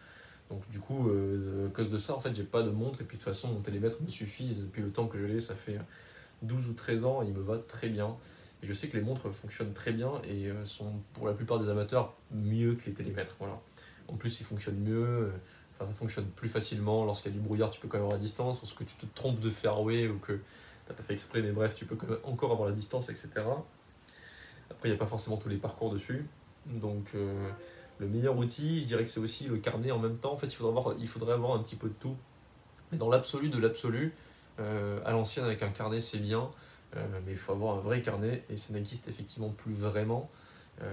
Donc du coup à cause de ça en fait j'ai pas de montre et puis de toute façon mon télémètre me suffit depuis le temps que je l'ai, ça fait 12 ou 13 ans et il me va très bien. Et je sais que les montres fonctionnent très bien et sont pour la plupart des amateurs mieux que les télémètres. Voilà. En plus ils fonctionnent mieux, ça fonctionne plus facilement. Lorsqu'il y a du brouillard tu peux quand même avoir la distance, lorsque tu te trompes de fairway ou que t'as pas fait exprès mais bref tu peux quand même encore avoir la distance, etc. Après il n'y a pas forcément tous les parcours dessus. Donc le meilleur outil je dirais que c'est aussi le carnet en même temps. En fait il faudrait avoir un petit peu de tout. Mais dans l'absolu de l'absolu, à l'ancienne avec un carnet c'est bien, mais il faut avoir un vrai carnet et ça n'existe effectivement plus vraiment.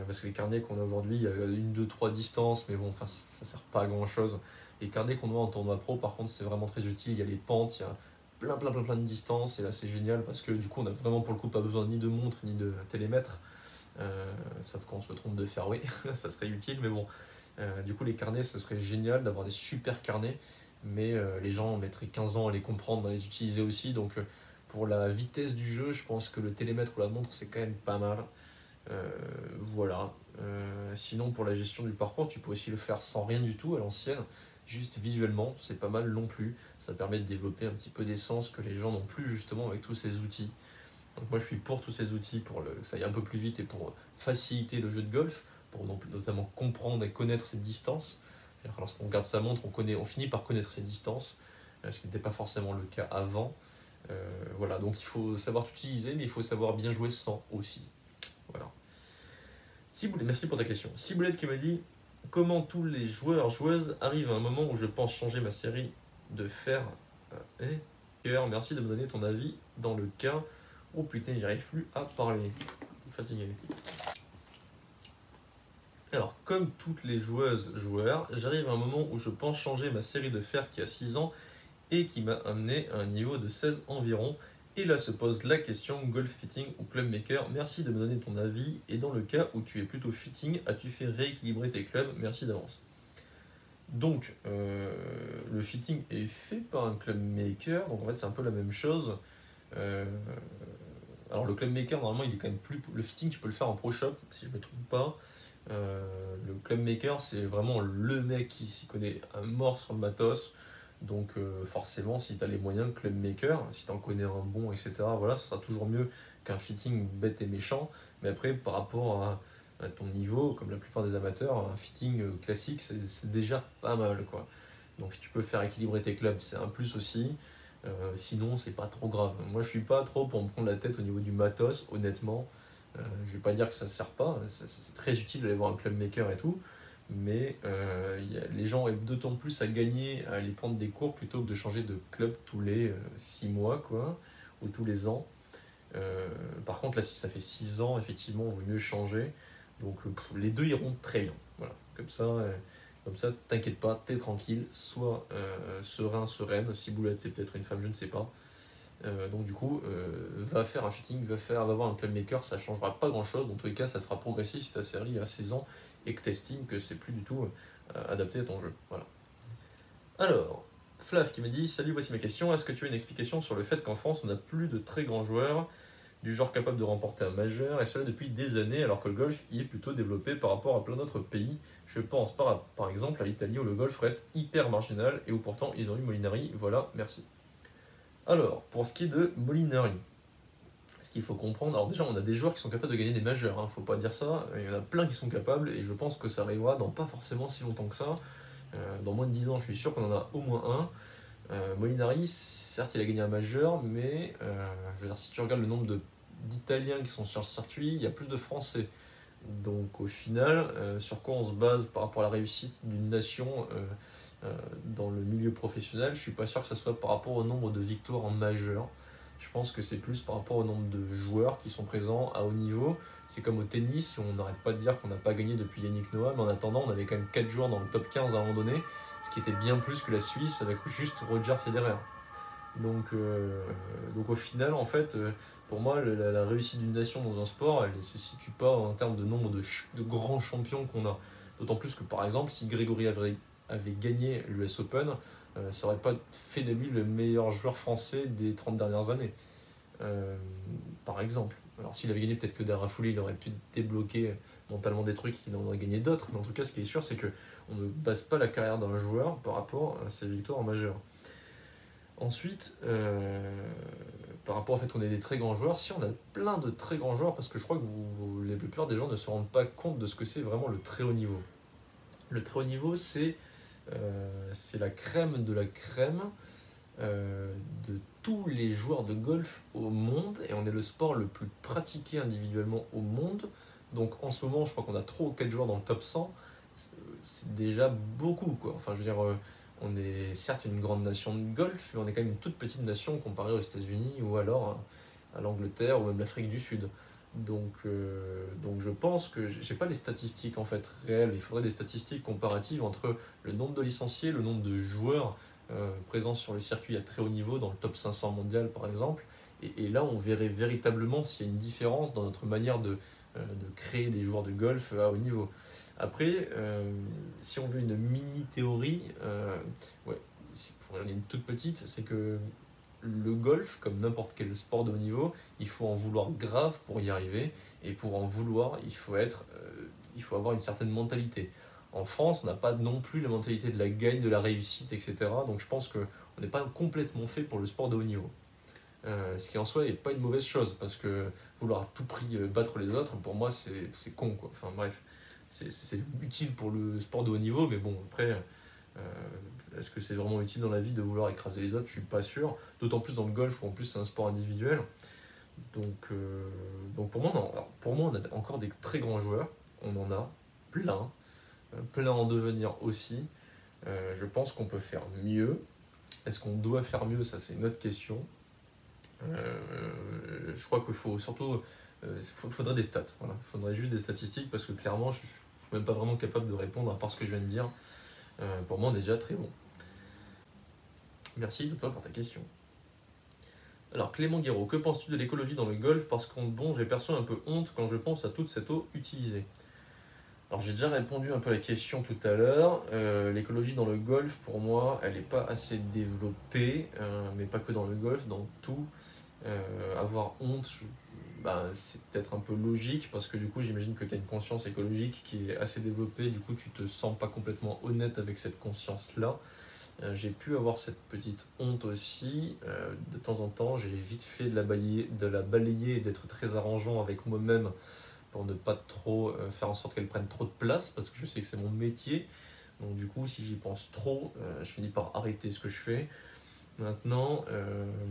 Parce que les carnets qu'on a aujourd'hui, il y a une, deux, trois distances, mais bon, ça ne sert pas à grand chose. Les carnets qu'on a en tournoi pro, par contre, c'est vraiment très utile. Il y a les pentes, il y a plein de distances, et là c'est génial parce que du coup, on a vraiment pour le coup pas besoin ni de montre ni de télémètre. Sauf quand on se trompe de fairway, ça serait utile, mais bon. Du coup, les carnets, ça serait génial d'avoir des super carnets, mais les gens mettraient 15 ans à les comprendre, à les utiliser aussi. Donc, pour la vitesse du jeu, je pense que le télémètre ou la montre, c'est quand même pas mal. Voilà. Sinon, pour la gestion du parcours, tu peux aussi le faire sans rien du tout à l'ancienne, juste visuellement, c'est pas mal non plus. Ça permet de développer un petit peu d'essence que les gens n'ont plus justement avec tous ces outils. Donc moi je suis pour tous ces outils pour que ça aille un peu plus vite et pour faciliter le jeu de golf, pour notamment comprendre et connaître ses distances. Lorsqu'on regarde sa montre, on finit par connaître ses distances, ce qui n'était pas forcément le cas avant. Voilà, donc il faut savoir l'utiliser, mais il faut savoir bien jouer sans aussi. Voilà. Merci pour ta question. Ciboulette qui me dit comment tous les joueuses arrivent à un moment où je pense changer ma série de faire. Merci de me donner ton avis dans le cas. Oh putain, j'arrive plus à parler. Je suis fatigué. Alors, comme toutes les joueurs, j'arrive à un moment où je pense changer ma série de fer qui a 6 ans et qui m'a amené à un niveau de 16 environ. Et là se pose la question, golf fitting ou club maker, merci de me donner ton avis. Et dans le cas où tu es plutôt fitting, as-tu fait rééquilibrer tes clubs? Merci d'avance. Donc, le fitting est fait par un club maker, donc en fait c'est un peu la même chose. Alors le club maker normalement il est quand même plus. Le fitting tu peux le faire en pro shop si je ne me trompe pas. Le club maker c'est vraiment le mec qui s'y connaît à mort sur le matos. Donc forcément si tu as les moyens, club maker, si tu en connais un bon, etc. Voilà, ce sera toujours mieux qu'un fitting bête et méchant. Mais après par rapport à ton niveau, comme la plupart des amateurs, un fitting classique c'est déjà pas mal quoi. Donc si tu peux faire équilibrer tes clubs, c'est un plus aussi. Sinon, c'est pas trop grave. Moi, je suis pas trop pour me prendre la tête au niveau du matos, honnêtement. Je vais pas dire que ça sert pas. C'est très utile d'aller voir un club maker et tout. Mais les gens ont d'autant plus à gagner à aller prendre des cours plutôt que de changer de club tous les 6 mois, quoi, ou tous les ans. Par contre, là, si ça fait 6 ans, effectivement, il vaut mieux changer. Donc, les deux iront très bien. Voilà. Comme ça, t'inquiète pas, t'es tranquille, sois serein, sereine. Ciboulette, c'est peut-être une femme, je ne sais pas. Donc du coup, va faire un fitting, va voir un club maker, ça changera pas grand-chose. Dans tous les cas, ça te fera progresser si ta série a 16 ans et que tu estimes que c'est plus du tout adapté à ton jeu. Voilà. Alors, Flav qui me dit: Salut, voici ma question. Est-ce que tu as une explication sur le fait qu'en France, on n'a plus de très grands joueurs du genre capable de remporter un majeur, et cela depuis des années, alors que le golf y est plutôt développé par rapport à plein d'autres pays? Je pense par exemple à l'Italie où le golf reste hyper marginal et où pourtant ils ont eu Molinari. Voilà, merci. Alors, pour ce qui est de Molinari, ce qu'il faut comprendre, alors déjà on a des joueurs qui sont capables de gagner des majeurs, hein, faut pas dire ça, il y en a plein qui sont capables et je pense que ça arrivera dans pas forcément si longtemps que ça. Dans moins de 10 ans, je suis sûr qu'on en a au moins un. Molinari, certes, il a gagné un majeur, mais je veux dire, si tu regardes le nombre d'Italiens qui sont sur le circuit, il y a plus de Français. Donc au final, sur quoi on se base par rapport à la réussite d'une nation dans le milieu professionnel? Je suis pas sûr que ce soit par rapport au nombre de victoires en majeur. Je pense que c'est plus par rapport au nombre de joueurs qui sont présents à haut niveau. C'est comme au tennis, on n'arrête pas de dire qu'on n'a pas gagné depuis Yannick Noah, mais en attendant, on avait quand même 4 joueurs dans le top 15 à un moment donné, ce qui était bien plus que la Suisse avec juste Roger Federer. Donc au final, en fait, pour moi, la réussite d'une nation dans un sport, elle ne se situe pas en termes de nombre de grands champions qu'on a. D'autant plus que, par exemple, si Grégory avait gagné l'US Open, ça n'aurait pas fait de lui le meilleur joueur français des 30 dernières années. Euh, Par exemple. Alors s'il avait gagné, peut-être que derrière foulée, il aurait pu débloquer mentalement des trucs, il en aurait gagné d'autres. Mais en tout cas, ce qui est sûr, c'est qu'on ne base pas la carrière d'un joueur par rapport à ses victoires en majeur. Ensuite, par rapport au fait qu'on ait des très grands joueurs, si on a plein de très grands joueurs, parce que je crois que la plupart des gens ne se rendent pas compte de ce que c'est vraiment le très haut niveau. Le très haut niveau, c'est la crème de la crème euh, de tous les joueurs de golf au monde, et on est le sport le plus pratiqué individuellement au monde. Donc en ce moment, je crois qu'on a 3 ou 4 joueurs dans le top 100. C'est déjà beaucoup, quoi. Enfin, je veux dire, on est certes une grande nation de golf, mais on est quand même une toute petite nation comparée aux États-Unis ou alors à l'Angleterre ou même l'Afrique du Sud. Donc je pense que j'ai pas les statistiques en fait réelles. Il faudrait des statistiques comparatives entre le nombre de licenciés, le nombre de joueurs présents sur le circuit à très haut niveau, dans le top 500 mondial par exemple. Et là, on verrait véritablement s'il y a une différence dans notre manière de créer des joueurs de golf à haut niveau. Après, si on veut une mini théorie, ouais, pour une toute petite, c'est que le golf, comme n'importe quel sport de haut niveau, il faut en vouloir grave pour y arriver, et pour en vouloir, il faut avoir une certaine mentalité. En France, on n'a pas non plus la mentalité de la gagne, de la réussite, etc. Donc je pense qu'on n'est pas complètement fait pour le sport de haut niveau. Ce qui en soi n'est pas une mauvaise chose, parce que vouloir à tout prix battre les autres, pour moi, c'est con, quoi. Enfin bref, c'est utile pour le sport de haut niveau, mais bon, après, est-ce que c'est vraiment utile dans la vie de vouloir écraser les autres? Je suis pas sûr. D'autant plus dans le golf où en plus c'est un sport individuel. Donc pour moi, non. Alors, pour moi, on a encore des très grands joueurs. On en a plein. Plein en devenir aussi. Je pense qu'on peut faire mieux. Est-ce qu'on doit faire mieux? Ça, c'est une autre question. Je crois qu'il faut surtout. Faudrait des stats. Voilà. Il faudrait juste des statistiques parce que clairement, je suis même pas vraiment capable de répondre à part ce que je viens de dire. Pour moi, on est déjà très bon. Merci toutefois pour ta question. Alors Clément Guéraud, que penses-tu de l'écologie dans le golf? Parce que bon, j'ai perçu un peu honte quand je pense à toute cette eau utilisée. Alors j'ai déjà répondu un peu à la question tout à l'heure. L'écologie dans le golf, pour moi, elle n'est pas assez développée, mais pas que dans le golf, dans tout. Avoir honte, c'est peut-être un peu logique, parce que du coup j'imagine que tu as une conscience écologique qui est assez développée, du coup tu te sens pas complètement honnête avec cette conscience-là. J'ai pu avoir cette petite honte aussi. De temps en temps, j'ai vite fait de la balayer et d'être très arrangeant avec moi-même pour ne pas trop faire en sorte qu'elle prenne trop de place, parce que je sais que c'est mon métier. Donc du coup, si j'y pense trop, je finis par arrêter ce que je fais. Maintenant,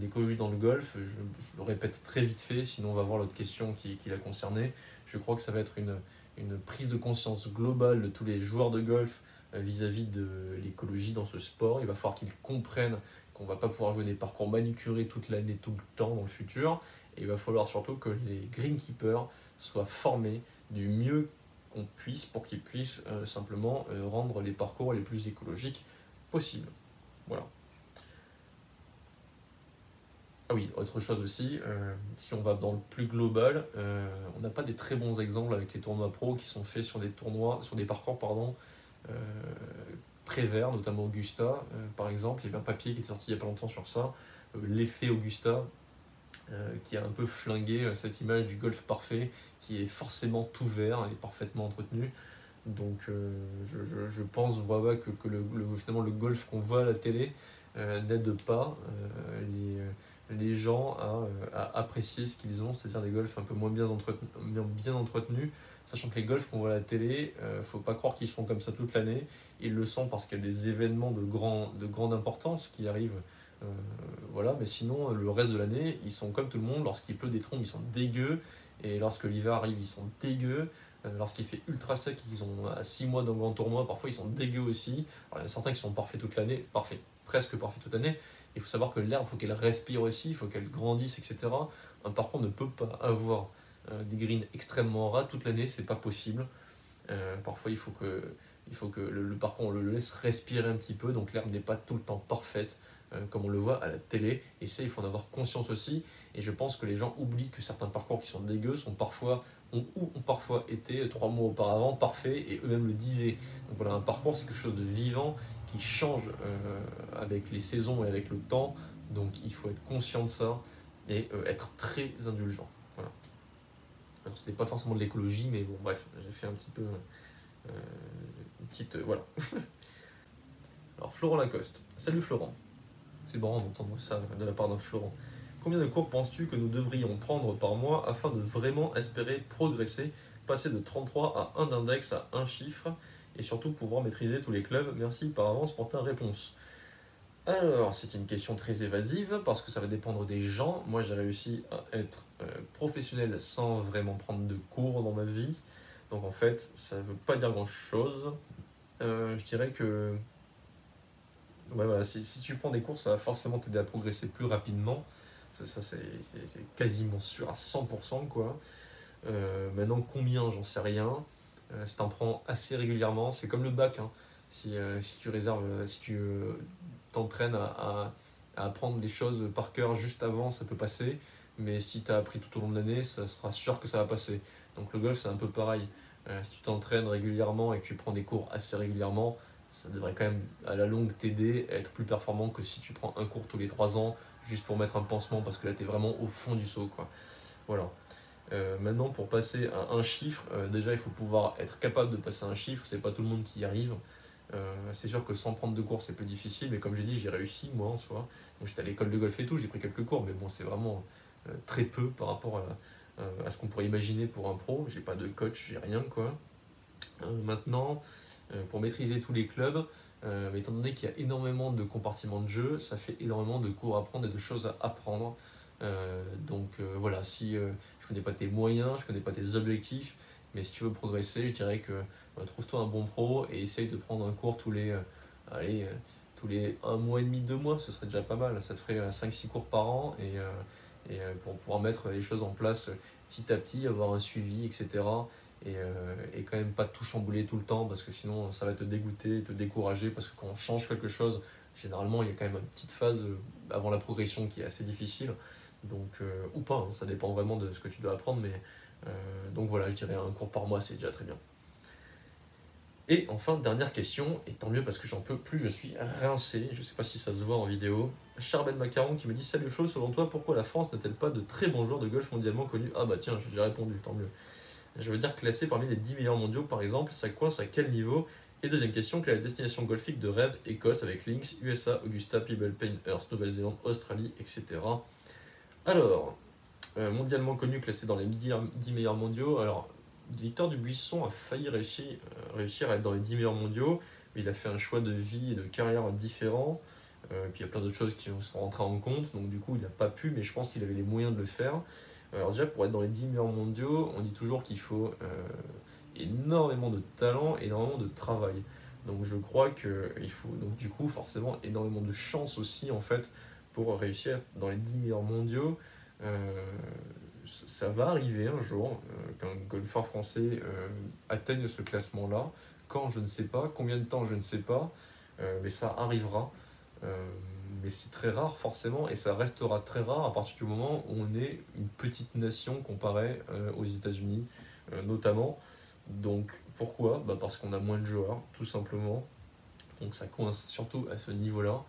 l'écologie dans le golf, je le répète très vite fait, sinon on va voir l'autre question qui l'a concerné. Je crois que ça va être une prise de conscience globale de tous les joueurs de golf vis-à-vis de l'écologie dans ce sport. Il va falloir qu'ils comprennent qu'on ne va pas pouvoir jouer des parcours manucurés toute l'année, tout le temps dans le futur. Et il va falloir surtout que les greenkeepers soient formés du mieux qu'on puisse pour qu'ils puissent simplement rendre les parcours les plus écologiques possibles. Voilà. Ah oui, autre chose aussi, si on va dans le plus global, on n'a pas des très bons exemples avec les tournois pro qui sont faits sur des parcours, pardon, euh, très verts, notamment Augusta, par exemple. Il y avait un papier qui est sorti il n'y a pas longtemps sur ça, l'effet Augusta, qui a un peu flingué cette image du golf parfait, qui est forcément tout vert et parfaitement entretenu. Donc je pense voilà, finalement le golf qu'on voit à la télé n'aide pas les gens à apprécier ce qu'ils ont, c'est-à-dire des golfs un peu moins bien entretenus, sachant que les golfs qu'on voit à la télé, faut pas croire qu'ils seront comme ça toute l'année, ils le sont parce qu'il y a des événements de grande importance qui arrivent, euh, voilà, mais sinon le reste de l'année, ils sont comme tout le monde, lorsqu'il pleut des trombes, ils sont dégueux, et lorsque l'hiver arrive, ils sont dégueux. Lorsqu'il fait ultra sec et qu'ils ont 6 mois d'un grand tournoi, parfois ils sont dégueux aussi. Alors, il y en a certains qui sont parfaits toute l'année, presque parfaits toute l'année. Il faut savoir que l'herbe, il faut qu'elle respire aussi, il faut qu'elle grandisse, etc. Un parcours ne peut pas avoir des greens extrêmement ras toute l'année, c'est pas possible. Parfois il faut que le parcours on le laisse respirer un petit peu, donc l'herbe n'est pas tout le temps parfaite, comme on le voit à la télé, et ça il faut en avoir conscience aussi, et je pense que les gens oublient que certains parcours qui sont dégueux ont parfois été 3 mois auparavant parfaits, et eux-mêmes le disaient. Donc voilà, un parcours c'est quelque chose de vivant, qui change avec les saisons et avec le temps, donc il faut être conscient de ça, et être très indulgent. Voilà. Alors c'était pas forcément de l'écologie, mais bon bref, j'ai fait un petit peu une petite. Voilà. Alors, Florent Lacoste. Salut Florent. C'est marrant d'entendre ça de la part d'un Florent. Combien de cours penses-tu que nous devrions prendre par mois afin de vraiment espérer progresser, passer de 33 à 1 d'index à un chiffre et surtout pouvoir maîtriser tous les clubs? Merci par avance pour ta réponse. Alors, c'est une question très évasive parce que ça va dépendre des gens. Moi, j'ai réussi à être professionnel sans vraiment prendre de cours dans ma vie. Donc, en fait, ça ne veut pas dire grand-chose. Je dirais que ouais, voilà, si tu prends des cours, ça va forcément t'aider à progresser plus rapidement. Ça, c'est quasiment sûr à 100%, quoi. Maintenant, combien, j'en sais rien. Si t'en prends assez régulièrement, c'est comme le bac, hein. Si tu réserves, si tu t'entraînes à apprendre les choses par cœur juste avant, ça peut passer. Mais si tu as appris tout au long de l'année, ça sera sûr que ça va passer. Donc le golf, c'est un peu pareil. Si tu t'entraînes régulièrement et que tu prends des cours assez régulièrement, ça devrait quand même à la longue t'aider à être plus performant que si tu prends un cours tous les 3 ans juste pour mettre un pansement parce que là tu es vraiment au fond du seau, quoi. Voilà. Maintenant, pour passer à un chiffre, déjà il faut pouvoir être capable de passer un chiffre, c'est pas tout le monde qui y arrive. C'est sûr que sans prendre de cours c'est plus difficile, mais comme j'ai dit, j'ai réussi moi en soi. Donc j'étais à l'école de golf et tout, j'ai pris quelques cours, mais bon, c'est vraiment très peu par rapport à ce qu'on pourrait imaginer pour un pro. J'ai pas de coach, j'ai rien, quoi. Maintenant, pour maîtriser tous les clubs, mais étant donné qu'il y a énormément de compartiments de jeu, ça fait énormément de cours à apprendre et de choses à apprendre. Donc voilà, si je connais pas tes moyens, je connais pas tes objectifs, mais si tu veux progresser, je dirais que trouve-toi un bon pro et essaye de prendre un cours allez, tous les 1 mois et demi, 2 mois, ce serait déjà pas mal. Ça te ferait 5-6 cours par an et pour pouvoir mettre les choses en place petit à petit, avoir un suivi, etc. Et quand même pas tout chambouler tout le temps parce que sinon ça va te dégoûter, te décourager parce que quand on change quelque chose, généralement il y a quand même une petite phase avant la progression qui est assez difficile. Donc, ou pas, hein, ça dépend vraiment de ce que tu dois apprendre, mais donc voilà, je dirais un cours par mois, c'est déjà très bien. Et enfin, dernière question, et tant mieux parce que j'en peux plus, je suis rincé, je sais pas si ça se voit en vidéo. Charbel Macaron qui me dit: Salut Flo, selon toi, pourquoi la France n'a-t-elle pas de très bons joueurs de golf mondialement connus? Ah bah tiens, j'ai déjà répondu, tant mieux. Je veux dire classé parmi les 10 meilleurs mondiaux par exemple, ça coince à quel niveau? Et deuxième question, quelle est la destination golfique de rêve? Écosse avec Lynx, USA, Augusta, Pebble, Pinehurst, Nouvelle-Zélande, Australie, etc. Alors, mondialement connu, classé dans les 10 meilleurs mondiaux. Alors, Victor Dubuisson a failli réussir à être dans les 10 meilleurs mondiaux, mais il a fait un choix de vie et de carrière différent. Puis il y a plein d'autres choses qui sont rentrées en compte, donc du coup il n'a pas pu, mais je pense qu'il avait les moyens de le faire. Alors déjà pour être dans les 10 meilleurs mondiaux, on dit toujours qu'il faut énormément de talent, énormément de travail. Donc je crois qu'il faut donc du coup forcément énormément de chance aussi en fait pour réussir dans les 10 meilleurs mondiaux. Euh, Ça va arriver un jour qu'un golfeur français atteigne ce classement-là. Quand, je ne sais pas. Combien de temps, je ne sais pas. Mais ça arrivera. Euh, mais c'est très rare forcément et ça restera très rare à partir du moment où on est une petite nation comparée aux États-Unis notamment. Donc pourquoi? Bah parce qu'on a moins de joueurs, tout simplement. Donc ça coince surtout à ce niveau-là.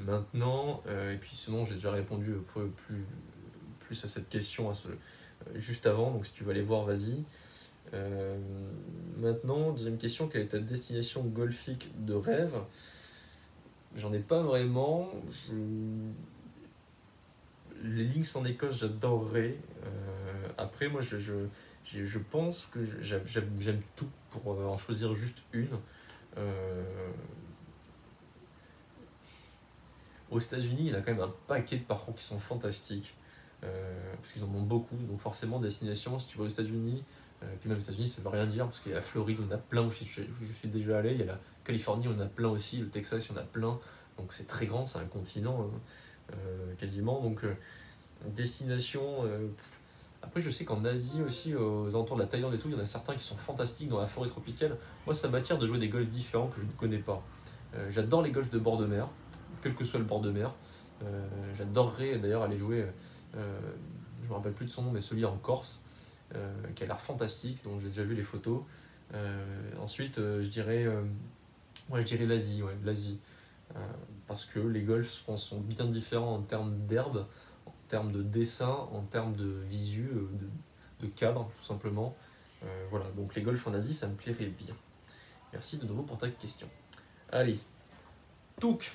Maintenant, et puis sinon j'ai déjà répondu plus à cette question juste avant, donc si tu veux aller voir, vas-y. Maintenant, deuxième question, quelle est ta destination golfique de rêve? J'en ai pas vraiment. Les links en Écosse, j'adorerais. Après, moi, je pense que j'aime tout pour en choisir juste une. Aux États-Unis, il y en a quand même un paquet de parcours qui sont fantastiques. Parce qu'ils en ont beaucoup. Donc, forcément, destination, si tu vas aux États-Unis, puis même aux États-Unis, ça veut rien dire, parce qu'il y a la Floride, on a plein aussi. Je suis déjà allé. Il y a la Californie, on a plein aussi. Le Texas, il y en a plein. Donc, c'est très grand, c'est un continent quasiment. Donc, destination. Après, je sais qu'en Asie aussi, aux alentours de la Thaïlande et tout, il y en a certains qui sont fantastiques dans la forêt tropicale. Moi, ça m'attire de jouer des golfs différents que je ne connais pas. J'adore les golfs de bord de mer, quel que soit le bord de mer. J'adorerais d'ailleurs aller jouer, je me rappelle plus de son nom, mais celui en Corse, qui a l'air fantastique, dont j'ai déjà vu les photos. Ensuite, je dirais l'Asie, ouais, l'Asie. Parce que les golfs sont bien différents en termes d'herbe, en termes de dessin, en termes de visu, de cadre, tout simplement. Voilà, donc les golfs en Asie, ça me plairait bien. Merci de nouveau pour ta question. Allez, touk.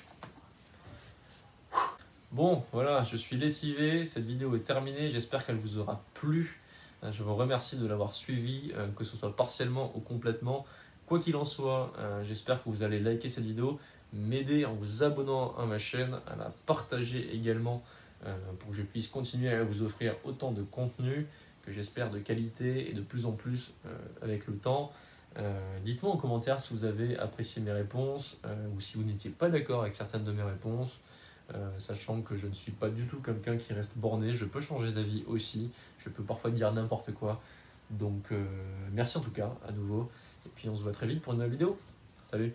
Bon, voilà, je suis lessivé, cette vidéo est terminée, j'espère qu'elle vous aura plu. Je vous remercie de l'avoir suivi, que ce soit partiellement ou complètement. Quoi qu'il en soit, j'espère que vous allez liker cette vidéo, m'aider en vous abonnant à ma chaîne, à la partager également pour que je puisse continuer à vous offrir autant de contenu que j'espère de qualité et de plus en plus avec le temps. Dites-moi en commentaire si vous avez apprécié mes réponses ou si vous n'étiez pas d'accord avec certaines de mes réponses. Sachant que je ne suis pas du tout quelqu'un qui reste borné, je peux changer d'avis aussi, je peux parfois dire n'importe quoi. Donc merci en tout cas, à nouveau, et puis on se voit très vite pour une nouvelle vidéo. Salut!